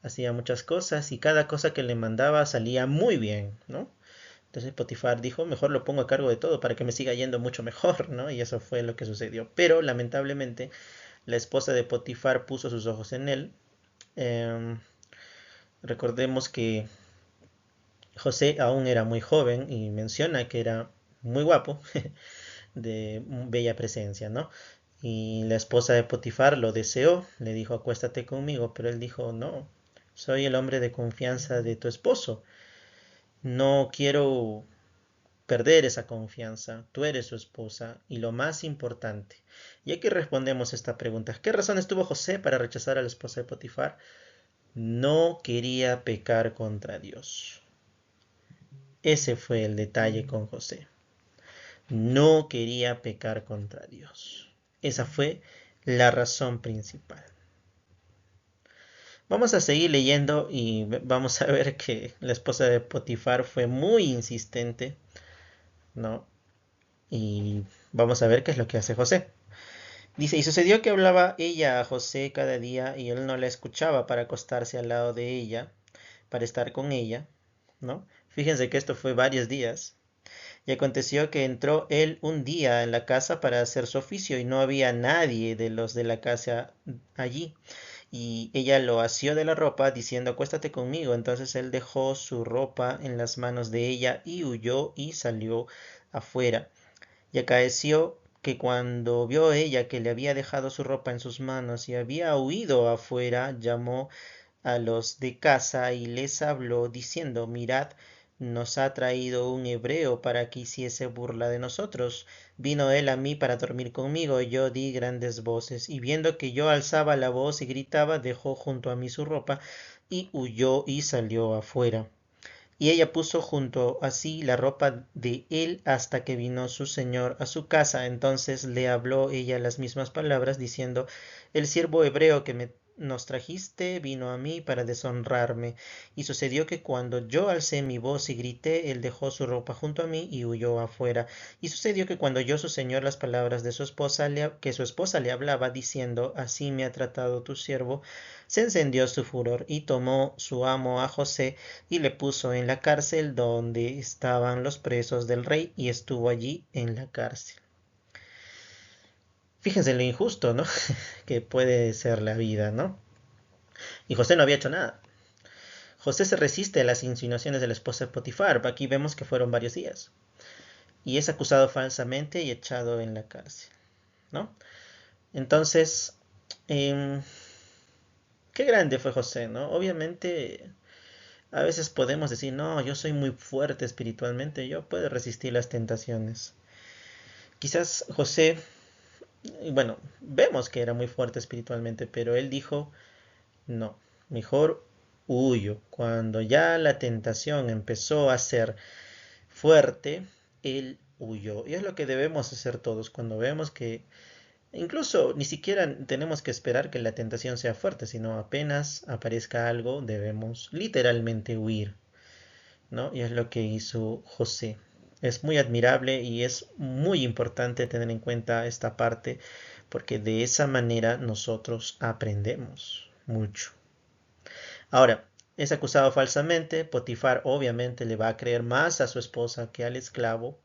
hacía muchas cosas y cada cosa que le mandaba salía muy bien, ¿no? Entonces Potifar dijo, mejor lo pongo a cargo de todo para que me siga yendo mucho mejor, ¿no? Y eso fue lo que sucedió. Pero lamentablemente la esposa de Potifar puso sus ojos en él. Eh, Recordemos que José aún era muy joven y menciona que era muy guapo, de bella presencia, ¿no? Y la esposa de Potifar lo deseó, le dijo, acuéstate conmigo, pero él dijo, no, soy el hombre de confianza de tu esposo, no quiero perder esa confianza, tú eres su esposa y lo más importante. Y aquí respondemos esta pregunta, ¿qué razones tuvo José para rechazar a la esposa de Potifar? No quería pecar contra Dios. Ese fue el detalle con José. No quería pecar contra Dios. Esa fue la razón principal. Vamos a seguir leyendo y vamos a ver que la esposa de Potifar fue muy insistente, ¿no? Y vamos a ver qué es lo que hace José. Dice, y sucedió que hablaba ella a José cada día y él no la escuchaba para acostarse al lado de ella, para estar con ella, ¿no? Fíjense que esto fue varios días. Y aconteció que entró él un día en la casa para hacer su oficio y no había nadie de los de la casa allí. Y ella lo asió de la ropa diciendo, acuéstate conmigo. Entonces él dejó su ropa en las manos de ella y huyó y salió afuera. Y acaeció que cuando vio ella que le había dejado su ropa en sus manos y había huido afuera, llamó a los de casa y les habló diciendo, mirad, nos ha traído un hebreo para que hiciese burla de nosotros. Vino él a mí para dormir conmigo, y yo di grandes voces, y viendo que yo alzaba la voz y gritaba, dejó junto a mí su ropa, y huyó y salió afuera. Y ella puso junto a sí la ropa de él hasta que vino su señor a su casa. Entonces le habló ella las mismas palabras, diciendo, el siervo hebreo que nos trajiste vino a mí para deshonrarme. Y sucedió que cuando yo alcé mi voz y grité, él dejó su ropa junto a mí y huyó afuera. Y sucedió que cuando oyó su señor las palabras de su esposa, que su esposa le hablaba, diciendo, así me ha tratado tu siervo, se encendió su furor y tomó su amo a José y le puso en la cárcel donde estaban los presos del rey y estuvo allí en la cárcel. Fíjense lo injusto, ¿no? Que puede ser la vida, ¿no? Y José no había hecho nada. José se resiste a las insinuaciones de la esposa de Potifar. Aquí vemos que fueron varios días. Y es acusado falsamente y echado en la cárcel, ¿no? Entonces, eh, qué grande fue José, ¿no? Obviamente, a veces podemos decir, no, yo soy muy fuerte espiritualmente, yo puedo resistir las tentaciones. Quizás José, bueno, vemos que era muy fuerte espiritualmente, pero él dijo, no, mejor huyo. Cuando ya la tentación empezó a ser fuerte, él huyó. Y es lo que debemos hacer todos. Cuando vemos que Incluso ni siquiera tenemos que esperar que la tentación sea fuerte, sino apenas aparezca algo, debemos literalmente huir, ¿no? Y es lo que hizo José. Es muy admirable y es muy importante tener en cuenta esta parte porque de esa manera nosotros aprendemos mucho. Ahora, es acusado falsamente, Potifar obviamente le va a creer más a su esposa que al esclavo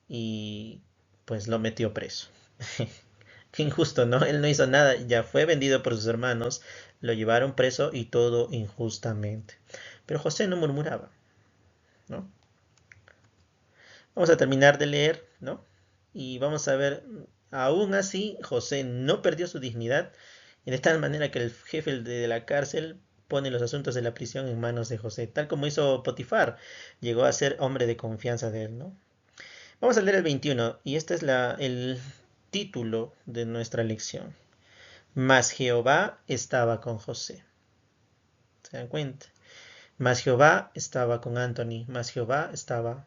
y pues lo metió preso. Qué injusto, ¿no? Él no hizo nada, ya fue vendido por sus hermanos, lo llevaron preso y todo injustamente. Pero José no murmuraba, ¿no? Vamos a terminar de leer, ¿no? Y vamos a ver, aún así, José no perdió su dignidad, y de tal manera que el jefe de la cárcel pone los asuntos de la prisión en manos de José, tal como hizo Potifar, llegó a ser hombre de confianza de él, ¿no? Vamos a leer el 21, y este es el título de nuestra lección. Mas Jehová estaba con José. ¿Se dan cuenta? Mas Jehová estaba con Anthony, mas Jehová estaba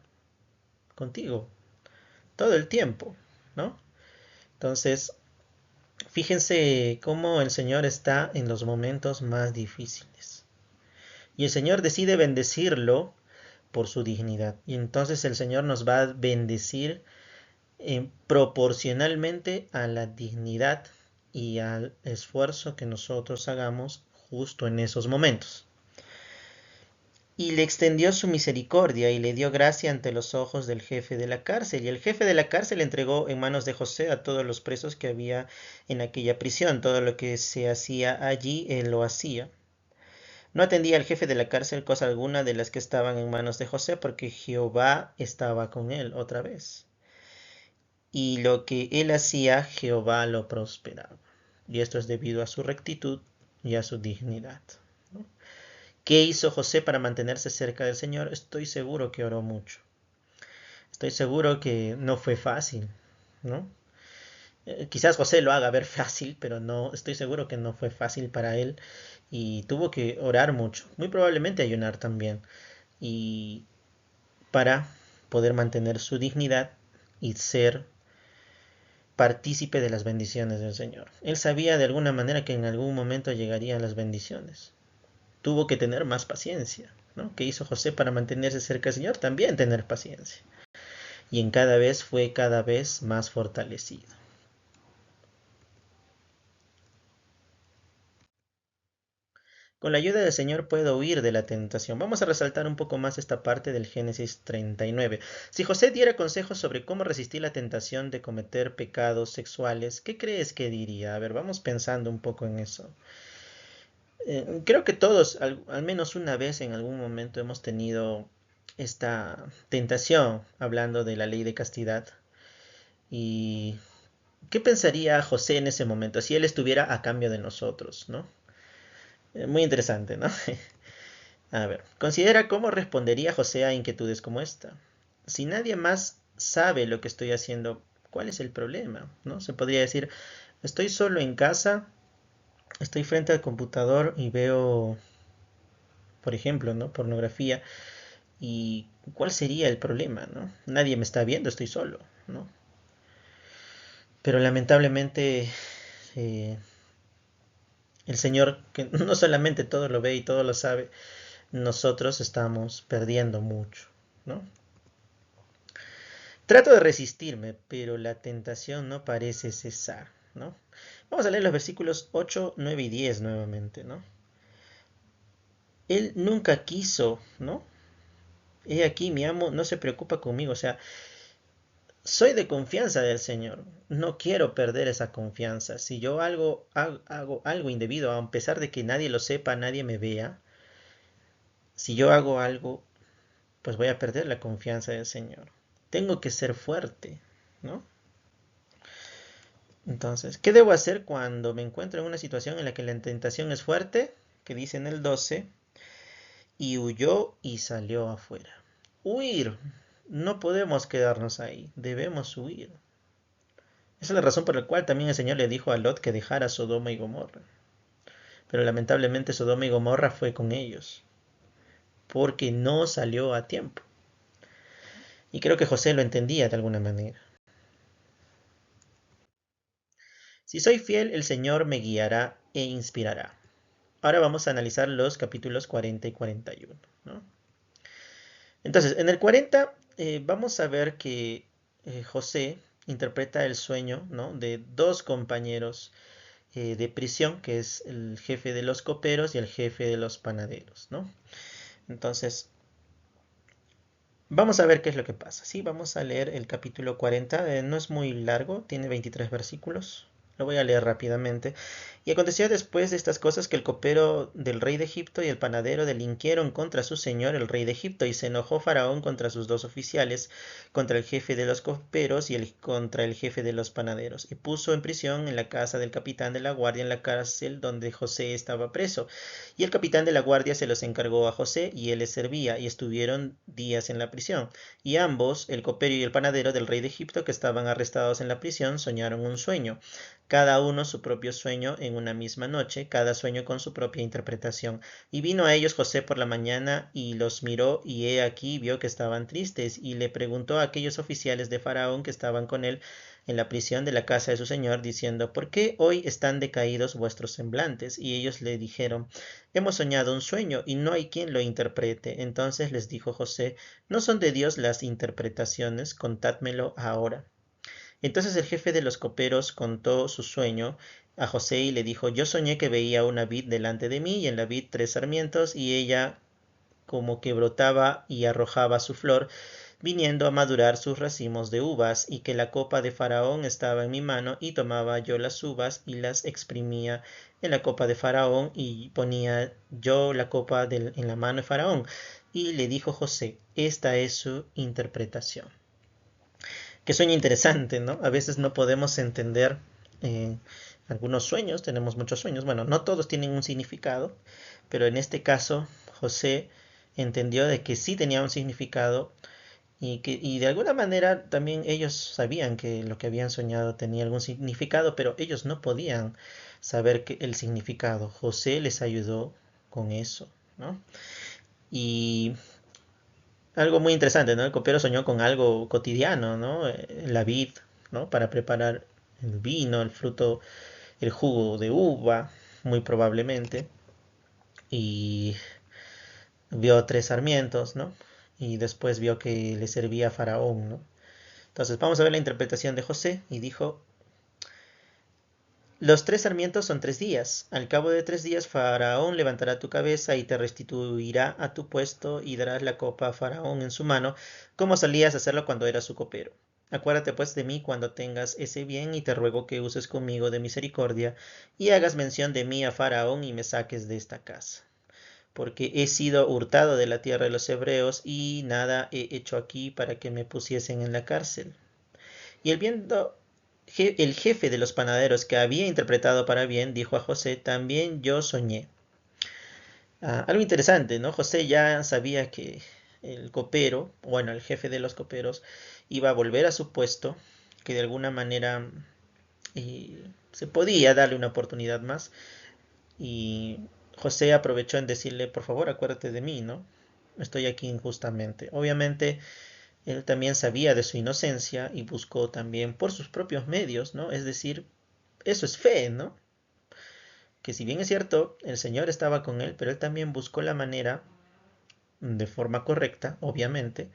contigo todo el tiempo, ¿no? Entonces, fíjense cómo el Señor está en los momentos más difíciles. Y el Señor decide bendecirlo por su dignidad. Y entonces el Señor nos va a bendecir proporcionalmente a la dignidad y al esfuerzo que nosotros hagamos justo en esos momentos. Y le extendió su misericordia y le dio gracia ante los ojos del jefe de la cárcel. Y el jefe de la cárcel entregó en manos de José a todos los presos que había en aquella prisión. Todo lo que se hacía allí, él lo hacía. No atendía al jefe de la cárcel cosa alguna de las que estaban en manos de José, porque Jehová estaba con él otra vez. Y lo que él hacía, Jehová lo prosperaba. Y esto es debido a su rectitud y a su dignidad. ¿Qué hizo José para mantenerse cerca del Señor? Estoy seguro que oró mucho. Estoy seguro que no fue fácil, ¿no? Quizás José lo haga ver fácil, pero no, estoy seguro que no fue fácil para él y tuvo que orar mucho, muy probablemente ayunar también, y para poder mantener su dignidad y ser partícipe de las bendiciones del Señor. Él sabía de alguna manera que en algún momento llegarían las bendiciones. Tuvo que tener más paciencia, ¿no? ¿Qué hizo José para mantenerse cerca del Señor? También tener paciencia. Y en cada vez fue cada vez más fortalecido. Con la ayuda del Señor puedo huir de la tentación. Vamos a resaltar un poco más esta parte del Génesis 39. Si José diera consejos sobre cómo resistir la tentación de cometer pecados sexuales, ¿qué crees que diría? A ver, vamos pensando un poco en eso. Creo que todos, al menos una vez en algún momento, hemos tenido esta tentación, hablando de la ley de castidad. ¿Y qué pensaría José en ese momento si él estuviera a cambio de nosotros, ¿no? Muy interesante, ¿no? A ver, considera cómo respondería José a inquietudes como esta. Si nadie más sabe lo que estoy haciendo, ¿cuál es el problema? ¿No? Se podría decir, estoy solo en casa, estoy frente al computador y veo, por ejemplo, ¿no? Pornografía. ¿Y cuál sería el problema, no? Nadie me está viendo, estoy solo, ¿no? Pero lamentablemente eh, el Señor, que no solamente todo lo ve y todo lo sabe, nosotros estamos perdiendo mucho, ¿no? Trato de resistirme, pero la tentación no parece cesar, ¿no? Vamos a leer los versículos 8, 9 y 10 nuevamente, ¿no? Él nunca quiso, ¿no? He aquí, mi amo no se preocupa conmigo, o sea, soy de confianza del Señor. No quiero perder esa confianza. Si yo hago algo indebido, a pesar de que nadie lo sepa, nadie me vea, si yo hago algo, pues voy a perder la confianza del Señor. Tengo que ser fuerte, ¿no? Entonces, ¿qué debo hacer cuando me encuentro en una situación en la que la tentación es fuerte? Que dice en el 12, y huyó y salió afuera. Huir. No podemos quedarnos ahí, debemos huir. Esa es la razón por la cual también el Señor le dijo a Lot que dejara Sodoma y Gomorra. Pero lamentablemente Sodoma y Gomorra fue con ellos, porque no salió a tiempo. Y creo que José lo entendía de alguna manera. Si soy fiel, el Señor me guiará e inspirará. Ahora vamos a analizar los capítulos 40 y 41, ¿no? Entonces, en el 40 vamos a ver que José interpreta el sueño, ¿no?, de dos compañeros de prisión, que es el jefe de los coperos y el jefe de los panaderos, ¿no? Entonces, vamos a ver qué es lo que pasa. Sí, vamos a leer el capítulo 40. No es muy largo, tiene 23 versículos. Lo voy a leer rápidamente. Y aconteció después de estas cosas que el copero del rey de Egipto y el panadero delinquieron contra su señor el rey de Egipto, y se enojó Faraón contra sus dos oficiales, contra el jefe de los coperos y contra el jefe de los panaderos, y puso en prisión en la casa del capitán de la guardia, en la cárcel donde José estaba preso. Y el capitán de la guardia se los encargó a José, y él les servía, y estuvieron días en la prisión. Y ambos, el copero y el panadero del rey de Egipto, que estaban arrestados en la prisión, soñaron un sueño, cada uno su propio sueño en una misma noche, cada sueño con su propia interpretación. Y vino a ellos José por la mañana y los miró, y he aquí vio que estaban tristes, y le preguntó a aquellos oficiales de Faraón que estaban con él en la prisión de la casa de su señor, diciendo: ¿por qué hoy están decaídos vuestros semblantes? Y ellos le dijeron: hemos soñado un sueño, y no hay quien lo interprete. Entonces les dijo José: ¿no son de Dios las interpretaciones? Contádmelo ahora. Entonces el jefe de los coperos contó su sueño a José y le dijo: yo soñé que veía una vid delante de mí, y en la vid 3 sarmientos, y ella como que brotaba y arrojaba su flor, viniendo a madurar sus racimos de uvas, y que la copa de Faraón estaba en mi mano, y tomaba yo las uvas y las exprimía en la copa de Faraón, y ponía yo la copa en la mano de Faraón. Y le dijo José: esta es su interpretación. Qué sueño interesante, ¿no? A veces no podemos entender eh, algunos sueños, tenemos muchos sueños, bueno, no todos tienen un significado, pero en este caso José entendió de que sí tenía un significado, y de alguna manera también ellos sabían que lo que habían soñado tenía algún significado, pero ellos no podían saber el significado. José les ayudó con eso, ¿no? Y algo muy interesante, ¿no? El copero soñó con algo cotidiano, ¿no? La vid, ¿no? Para preparar el vino, el fruto, el jugo de uva, muy probablemente. Y vio 3 sarmientos, ¿no? Y después vio que le servía a Faraón, ¿no? Entonces vamos a ver la interpretación de José, y dijo: los 3 sarmientos son 3 días. Al cabo de 3 días Faraón levantará tu cabeza y te restituirá a tu puesto, y darás la copa a Faraón en su mano, como solías hacerlo cuando eras su copero. Acuérdate pues de mí cuando tengas ese bien, y te ruego que uses conmigo de misericordia, y hagas mención de mí a Faraón, y me saques de esta casa. Porque he sido hurtado de la tierra de los hebreos, y nada he hecho aquí para que me pusiesen en la cárcel. Y el jefe de los panaderos, que había interpretado para bien, dijo a José: también yo soñé. Algo interesante, ¿no? José ya sabía que el copero, bueno, el jefe de los coperos, iba a volver a su puesto, que de alguna manera se podía darle una oportunidad más. Y José aprovechó en decirle: por favor, acuérdate de mí, ¿no? Estoy aquí injustamente. Obviamente él también sabía de su inocencia, y buscó también por sus propios medios, ¿no? Es decir, eso es fe, ¿no? Que si bien es cierto, el Señor estaba con él, pero él también buscó la manera, de forma correcta, obviamente,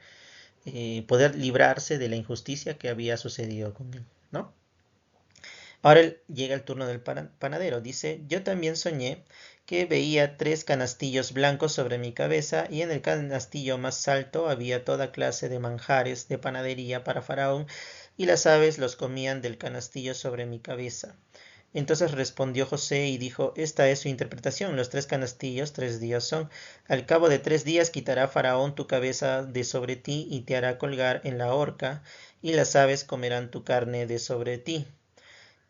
poder librarse de la injusticia que había sucedido con él, ¿no? Ahora llega el turno del panadero. Dice: yo también soñé que veía 3 canastillos blancos sobre mi cabeza, y en el canastillo más alto había toda clase de manjares de panadería para Faraón, y las aves los comían del canastillo sobre mi cabeza. Entonces respondió José y dijo: esta es su interpretación. Los 3 canastillos 3 días son. Al cabo de 3 días quitará Faraón tu cabeza de sobre ti, y te hará colgar en la horca, y las aves comerán tu carne de sobre ti.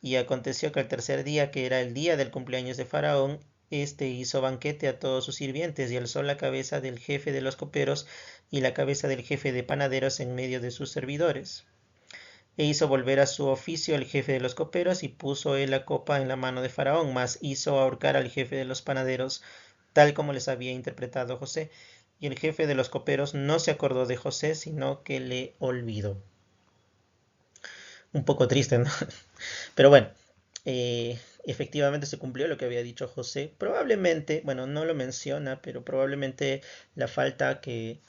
Y aconteció que al tercer día, que era el día del cumpleaños de Faraón, éste hizo banquete a todos sus sirvientes, y alzó la cabeza del jefe de los coperos y la cabeza del jefe de panaderos en medio de sus servidores. E hizo volver a su oficio el jefe de los coperos, y puso él la copa en la mano de Faraón, mas hizo ahorcar al jefe de los panaderos, tal como les había interpretado José. Y el jefe de los coperos no se acordó de José, sino que le olvidó. Un poco triste, ¿no? Pero bueno, efectivamente se cumplió lo que había dicho José. Probablemente, bueno, no lo menciona, pero probablemente la falta que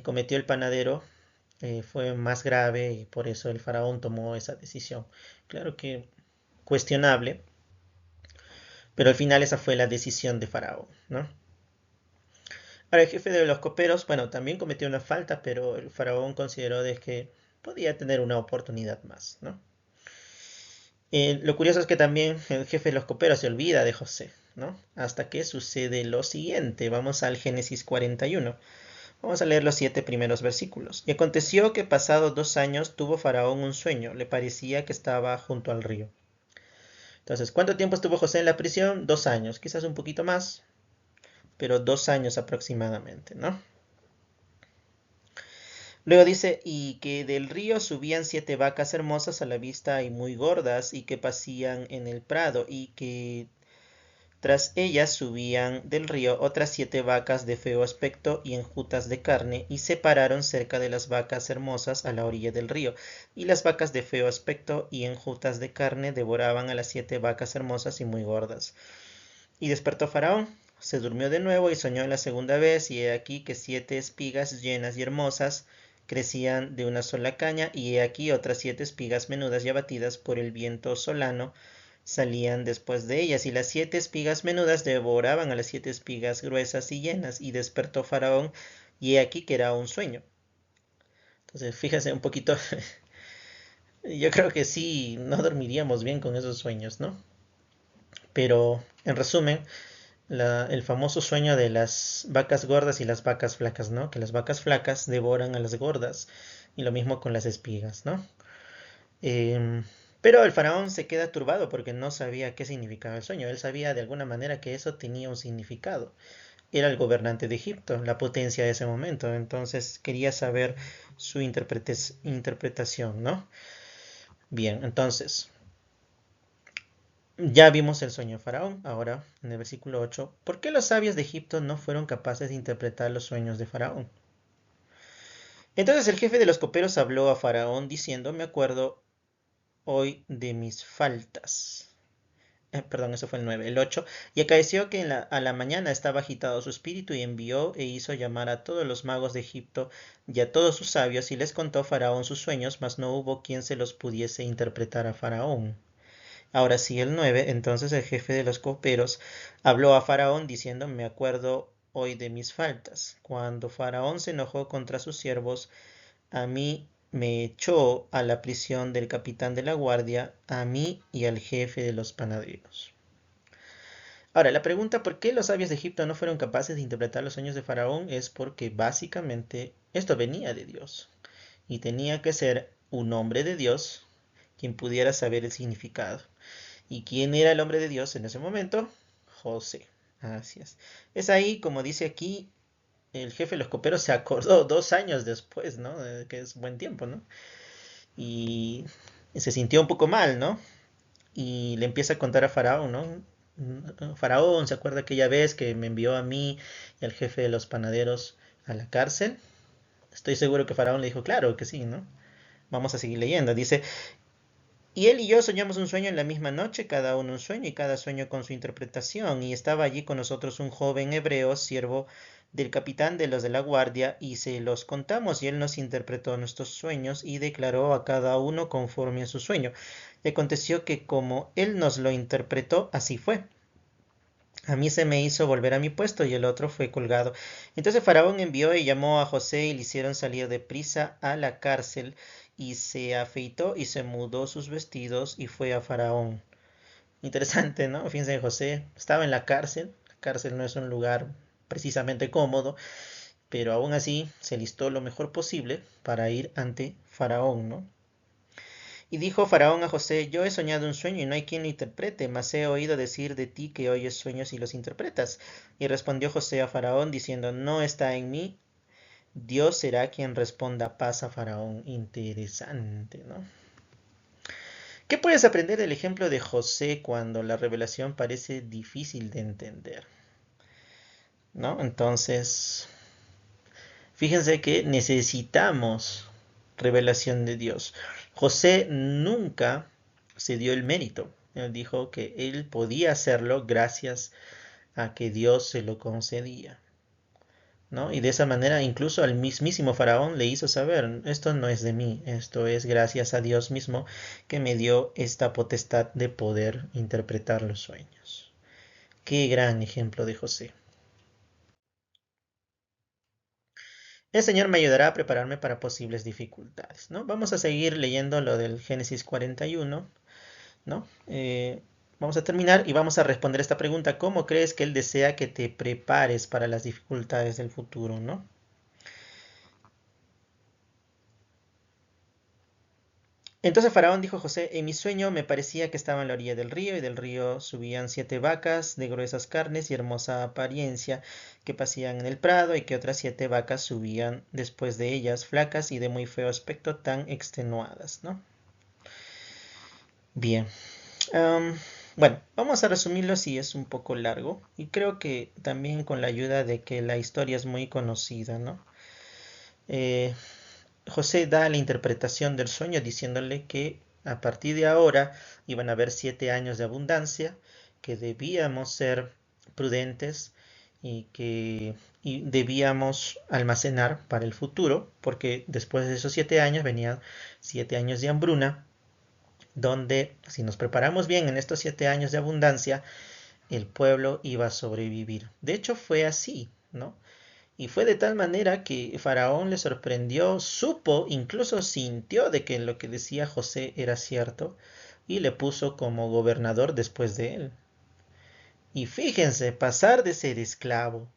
cometió el panadero fue más grave y por eso el faraón tomó esa decisión. Claro que cuestionable, pero al final esa fue la decisión de faraón, ¿no? Ahora el jefe de los coperos, bueno, también cometió una falta, pero el faraón consideró de que podía tener una oportunidad más, ¿no? Lo curioso es que también el jefe de los coperos se olvida de José, ¿no? Hasta que sucede lo siguiente. Vamos al Génesis 41. Vamos a leer los 7 primeros versículos. Y aconteció que pasados 2 años tuvo Faraón un sueño. Le parecía que estaba junto al río. Entonces, ¿cuánto tiempo estuvo José en la prisión? 2 años, quizás un poquito más, pero 2 años aproximadamente, ¿no? Luego dice, y que del río subían 7 vacas hermosas a la vista y muy gordas, y que pasían en el prado, y que tras ellas subían del río otras 7 vacas de feo aspecto y enjutas de carne, y se pararon cerca de las vacas hermosas a la orilla del río. Y las vacas de feo aspecto y enjutas de carne devoraban a las 7 vacas hermosas y muy gordas. Y despertó Faraón, se durmió de nuevo y soñó la segunda vez, y he aquí que 7 espigas llenas y hermosas crecían de una sola caña, y he aquí otras 7 espigas menudas y abatidas por el viento solano salían después de ellas, y las 7 espigas menudas devoraban a las 7 espigas gruesas y llenas, y despertó Faraón, y he aquí que era un sueño. Entonces, fíjese un poquito, yo creo que sí, no dormiríamos bien con esos sueños, ¿no? Pero, en resumen, el famoso sueño de las vacas gordas y las vacas flacas, ¿no? Que las vacas flacas devoran a las gordas, y lo mismo con las espigas, ¿no? Em, pero el faraón se queda turbado porque no sabía qué significaba el sueño. Él sabía de alguna manera que eso tenía un significado. Era el gobernante de Egipto, la potencia de ese momento. Entonces quería saber su interpretación, ¿no? Bien, entonces ya vimos el sueño de Faraón. Ahora, en el versículo 8, ¿por qué los sabios de Egipto no fueron capaces de interpretar los sueños de Faraón? Entonces el jefe de los coperos habló a Faraón diciendo, me acuerdo hoy de mis faltas. Perdón, eso fue el 9, el 8. Y acaeció que a la mañana estaba agitado su espíritu y envió e hizo llamar a todos los magos de Egipto y a todos sus sabios y les contó Faraón sus sueños, mas no hubo quien se los pudiese interpretar a Faraón. Ahora sí, el 9. Entonces el jefe de los coperos habló a Faraón diciendo, me acuerdo hoy de mis faltas. Cuando Faraón se enojó contra sus siervos, a mí me echó a la prisión del capitán de la guardia, a mí y al jefe de los panaderos. Ahora, la pregunta por qué los sabios de Egipto no fueron capaces de interpretar los sueños de Faraón es porque básicamente esto venía de Dios y tenía que ser un hombre de Dios quien pudiera saber el significado. ¿Y quién era el hombre de Dios en ese momento? José. Así es. Es ahí, como dice aquí, el jefe de los coperos se acordó 2 años después, ¿no? Que es buen tiempo, ¿no? Y se sintió un poco mal, ¿no? Y le empieza a contar a Faraón, ¿no? Faraón, ¿se acuerda aquella vez que me envió a mí y al jefe de los panaderos a la cárcel? Estoy seguro que Faraón le dijo, claro que sí, ¿no? Vamos a seguir leyendo. Dice, y él y yo soñamos un sueño en la misma noche, cada uno un sueño y cada sueño con su interpretación. Y estaba allí con nosotros un joven hebreo, siervo del capitán de los de la guardia, y se los contamos, y él nos interpretó nuestros sueños y declaró a cada uno conforme a su sueño. Y aconteció que como él nos lo interpretó, así fue. A mí se me hizo volver a mi puesto y el otro fue colgado. Entonces Faraón envió y llamó a José y le hicieron salir de prisa a la cárcel y se afeitó y se mudó sus vestidos y fue a Faraón. Interesante, ¿no? Fíjense, José estaba en la cárcel. La cárcel no es un lugar precisamente cómodo, pero aún así se listó lo mejor posible para ir ante Faraón, ¿no? Y dijo Faraón a José, yo he soñado un sueño y no hay quien lo interprete, mas he oído decir de ti que oyes sueños y los interpretas. Y respondió José a Faraón diciendo, no está en mí, Dios será quien responda paz a Faraón. Interesante, ¿no? ¿Qué puedes aprender del ejemplo de José cuando la revelación parece difícil de entender? ¿No? Entonces, fíjense que necesitamos revelación de Dios. José nunca se dio el mérito. Él dijo que él podía hacerlo gracias a que Dios se lo concedía, ¿no? Y de esa manera incluso al mismísimo faraón le hizo saber, esto no es de mí, esto es gracias a Dios mismo que me dio esta potestad de poder interpretar los sueños. Qué gran ejemplo de José. El Señor me ayudará a prepararme para posibles dificultades, ¿no? Vamos a seguir leyendo lo del Génesis 41, ¿no? Vamos a terminar y vamos a responder esta pregunta. ¿Cómo crees que Él desea que te prepares para las dificultades del futuro, ¿no? Entonces Faraón dijo a José, en mi sueño me parecía que estaba en la orilla del río y del río subían 7 vacas de gruesas carnes y hermosa apariencia que pasían en el prado y que otras 7 vacas subían después de ellas, flacas y de muy feo aspecto, tan extenuadas, ¿no? Bien. Bueno, vamos a resumirlo si es un poco largo y creo que también con la ayuda de que la historia es muy conocida, ¿no? Eh, José da la interpretación del sueño diciéndole que a partir de ahora iban a haber 7 años de abundancia, que debíamos ser prudentes y que debíamos almacenar para el futuro, porque después de esos 7 años venían 7 años de hambruna, donde si nos preparamos bien en estos 7 años de abundancia, el pueblo iba a sobrevivir. De hecho fue así, ¿no? Y fue de tal manera que Faraón le sorprendió, supo, incluso sintió de que lo que decía José era cierto y le puso como gobernador después de él. Y fíjense, pasar de ser esclavo,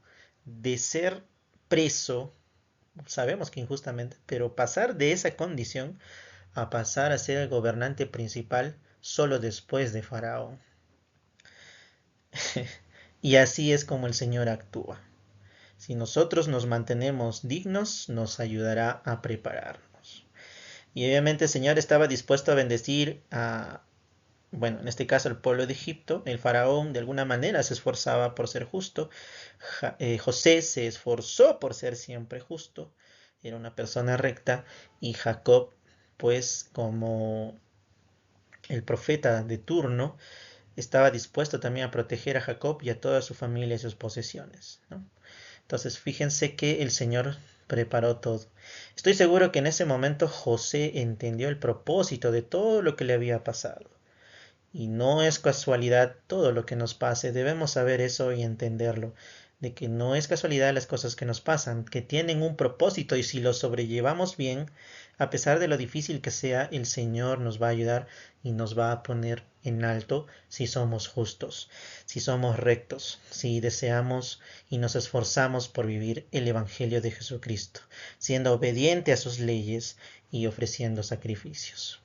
de ser preso, sabemos que injustamente, pero pasar de esa condición a pasar a ser el gobernante principal solo después de Faraón. Y así es como el Señor actúa. Si nosotros nos mantenemos dignos, nos ayudará a prepararnos. Y obviamente el Señor estaba dispuesto a bendecir a, bueno, en este caso al pueblo de Egipto. El faraón de alguna manera se esforzaba por ser justo. José se esforzó por ser siempre justo. Era una persona recta. Y Jacob, pues como el profeta de turno, estaba dispuesto también a proteger a Jacob y a toda su familia y sus posesiones, ¿no? Entonces fíjense que el Señor preparó todo. Estoy seguro que en ese momento José entendió el propósito de todo lo que le había pasado. Y no es casualidad todo lo que nos pase. Debemos saber eso y entenderlo. De que no es casualidad las cosas que nos pasan, que tienen un propósito y si lo sobrellevamos bien, a pesar de lo difícil que sea, el Señor nos va a ayudar y nos va a poner en alto si somos justos, si somos rectos, si deseamos y nos esforzamos por vivir el Evangelio de Jesucristo, siendo obediente a sus leyes y ofreciendo sacrificios.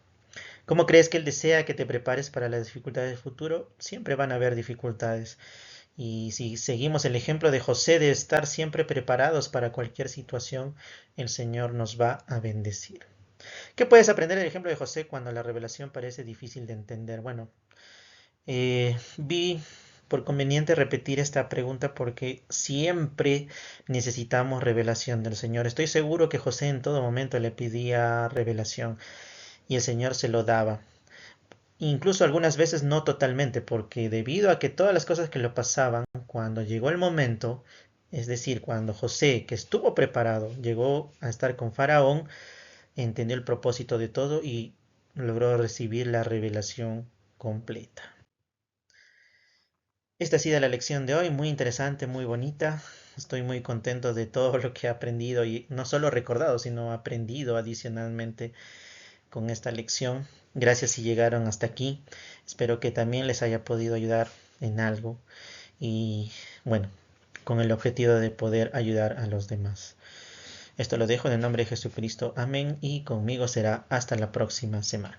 ¿Cómo crees que Él desea que te prepares para las dificultades del futuro? Siempre van a haber dificultades. Y si seguimos el ejemplo de José de estar siempre preparados para cualquier situación, el Señor nos va a bendecir. ¿Qué puedes aprender del ejemplo de José cuando la revelación parece difícil de entender? Bueno, vi por conveniente repetir esta pregunta porque siempre necesitamos revelación del Señor. Estoy seguro que José en todo momento le pedía revelación y el Señor se lo daba. Incluso algunas veces no totalmente, porque debido a que todas las cosas que le pasaban, cuando llegó el momento, es decir, cuando José, que estuvo preparado, llegó a estar con Faraón, entendió el propósito de todo y logró recibir la revelación completa. Esta ha sido la lección de hoy, muy interesante, muy bonita. Estoy muy contento de todo lo que he aprendido y no solo recordado, sino aprendido adicionalmente con esta lección. Gracias si llegaron hasta aquí. Espero que también les haya podido ayudar en algo y bueno, con el objetivo de poder ayudar a los demás. Esto lo dejo en el nombre de Jesucristo. Amén y conmigo será hasta la próxima semana.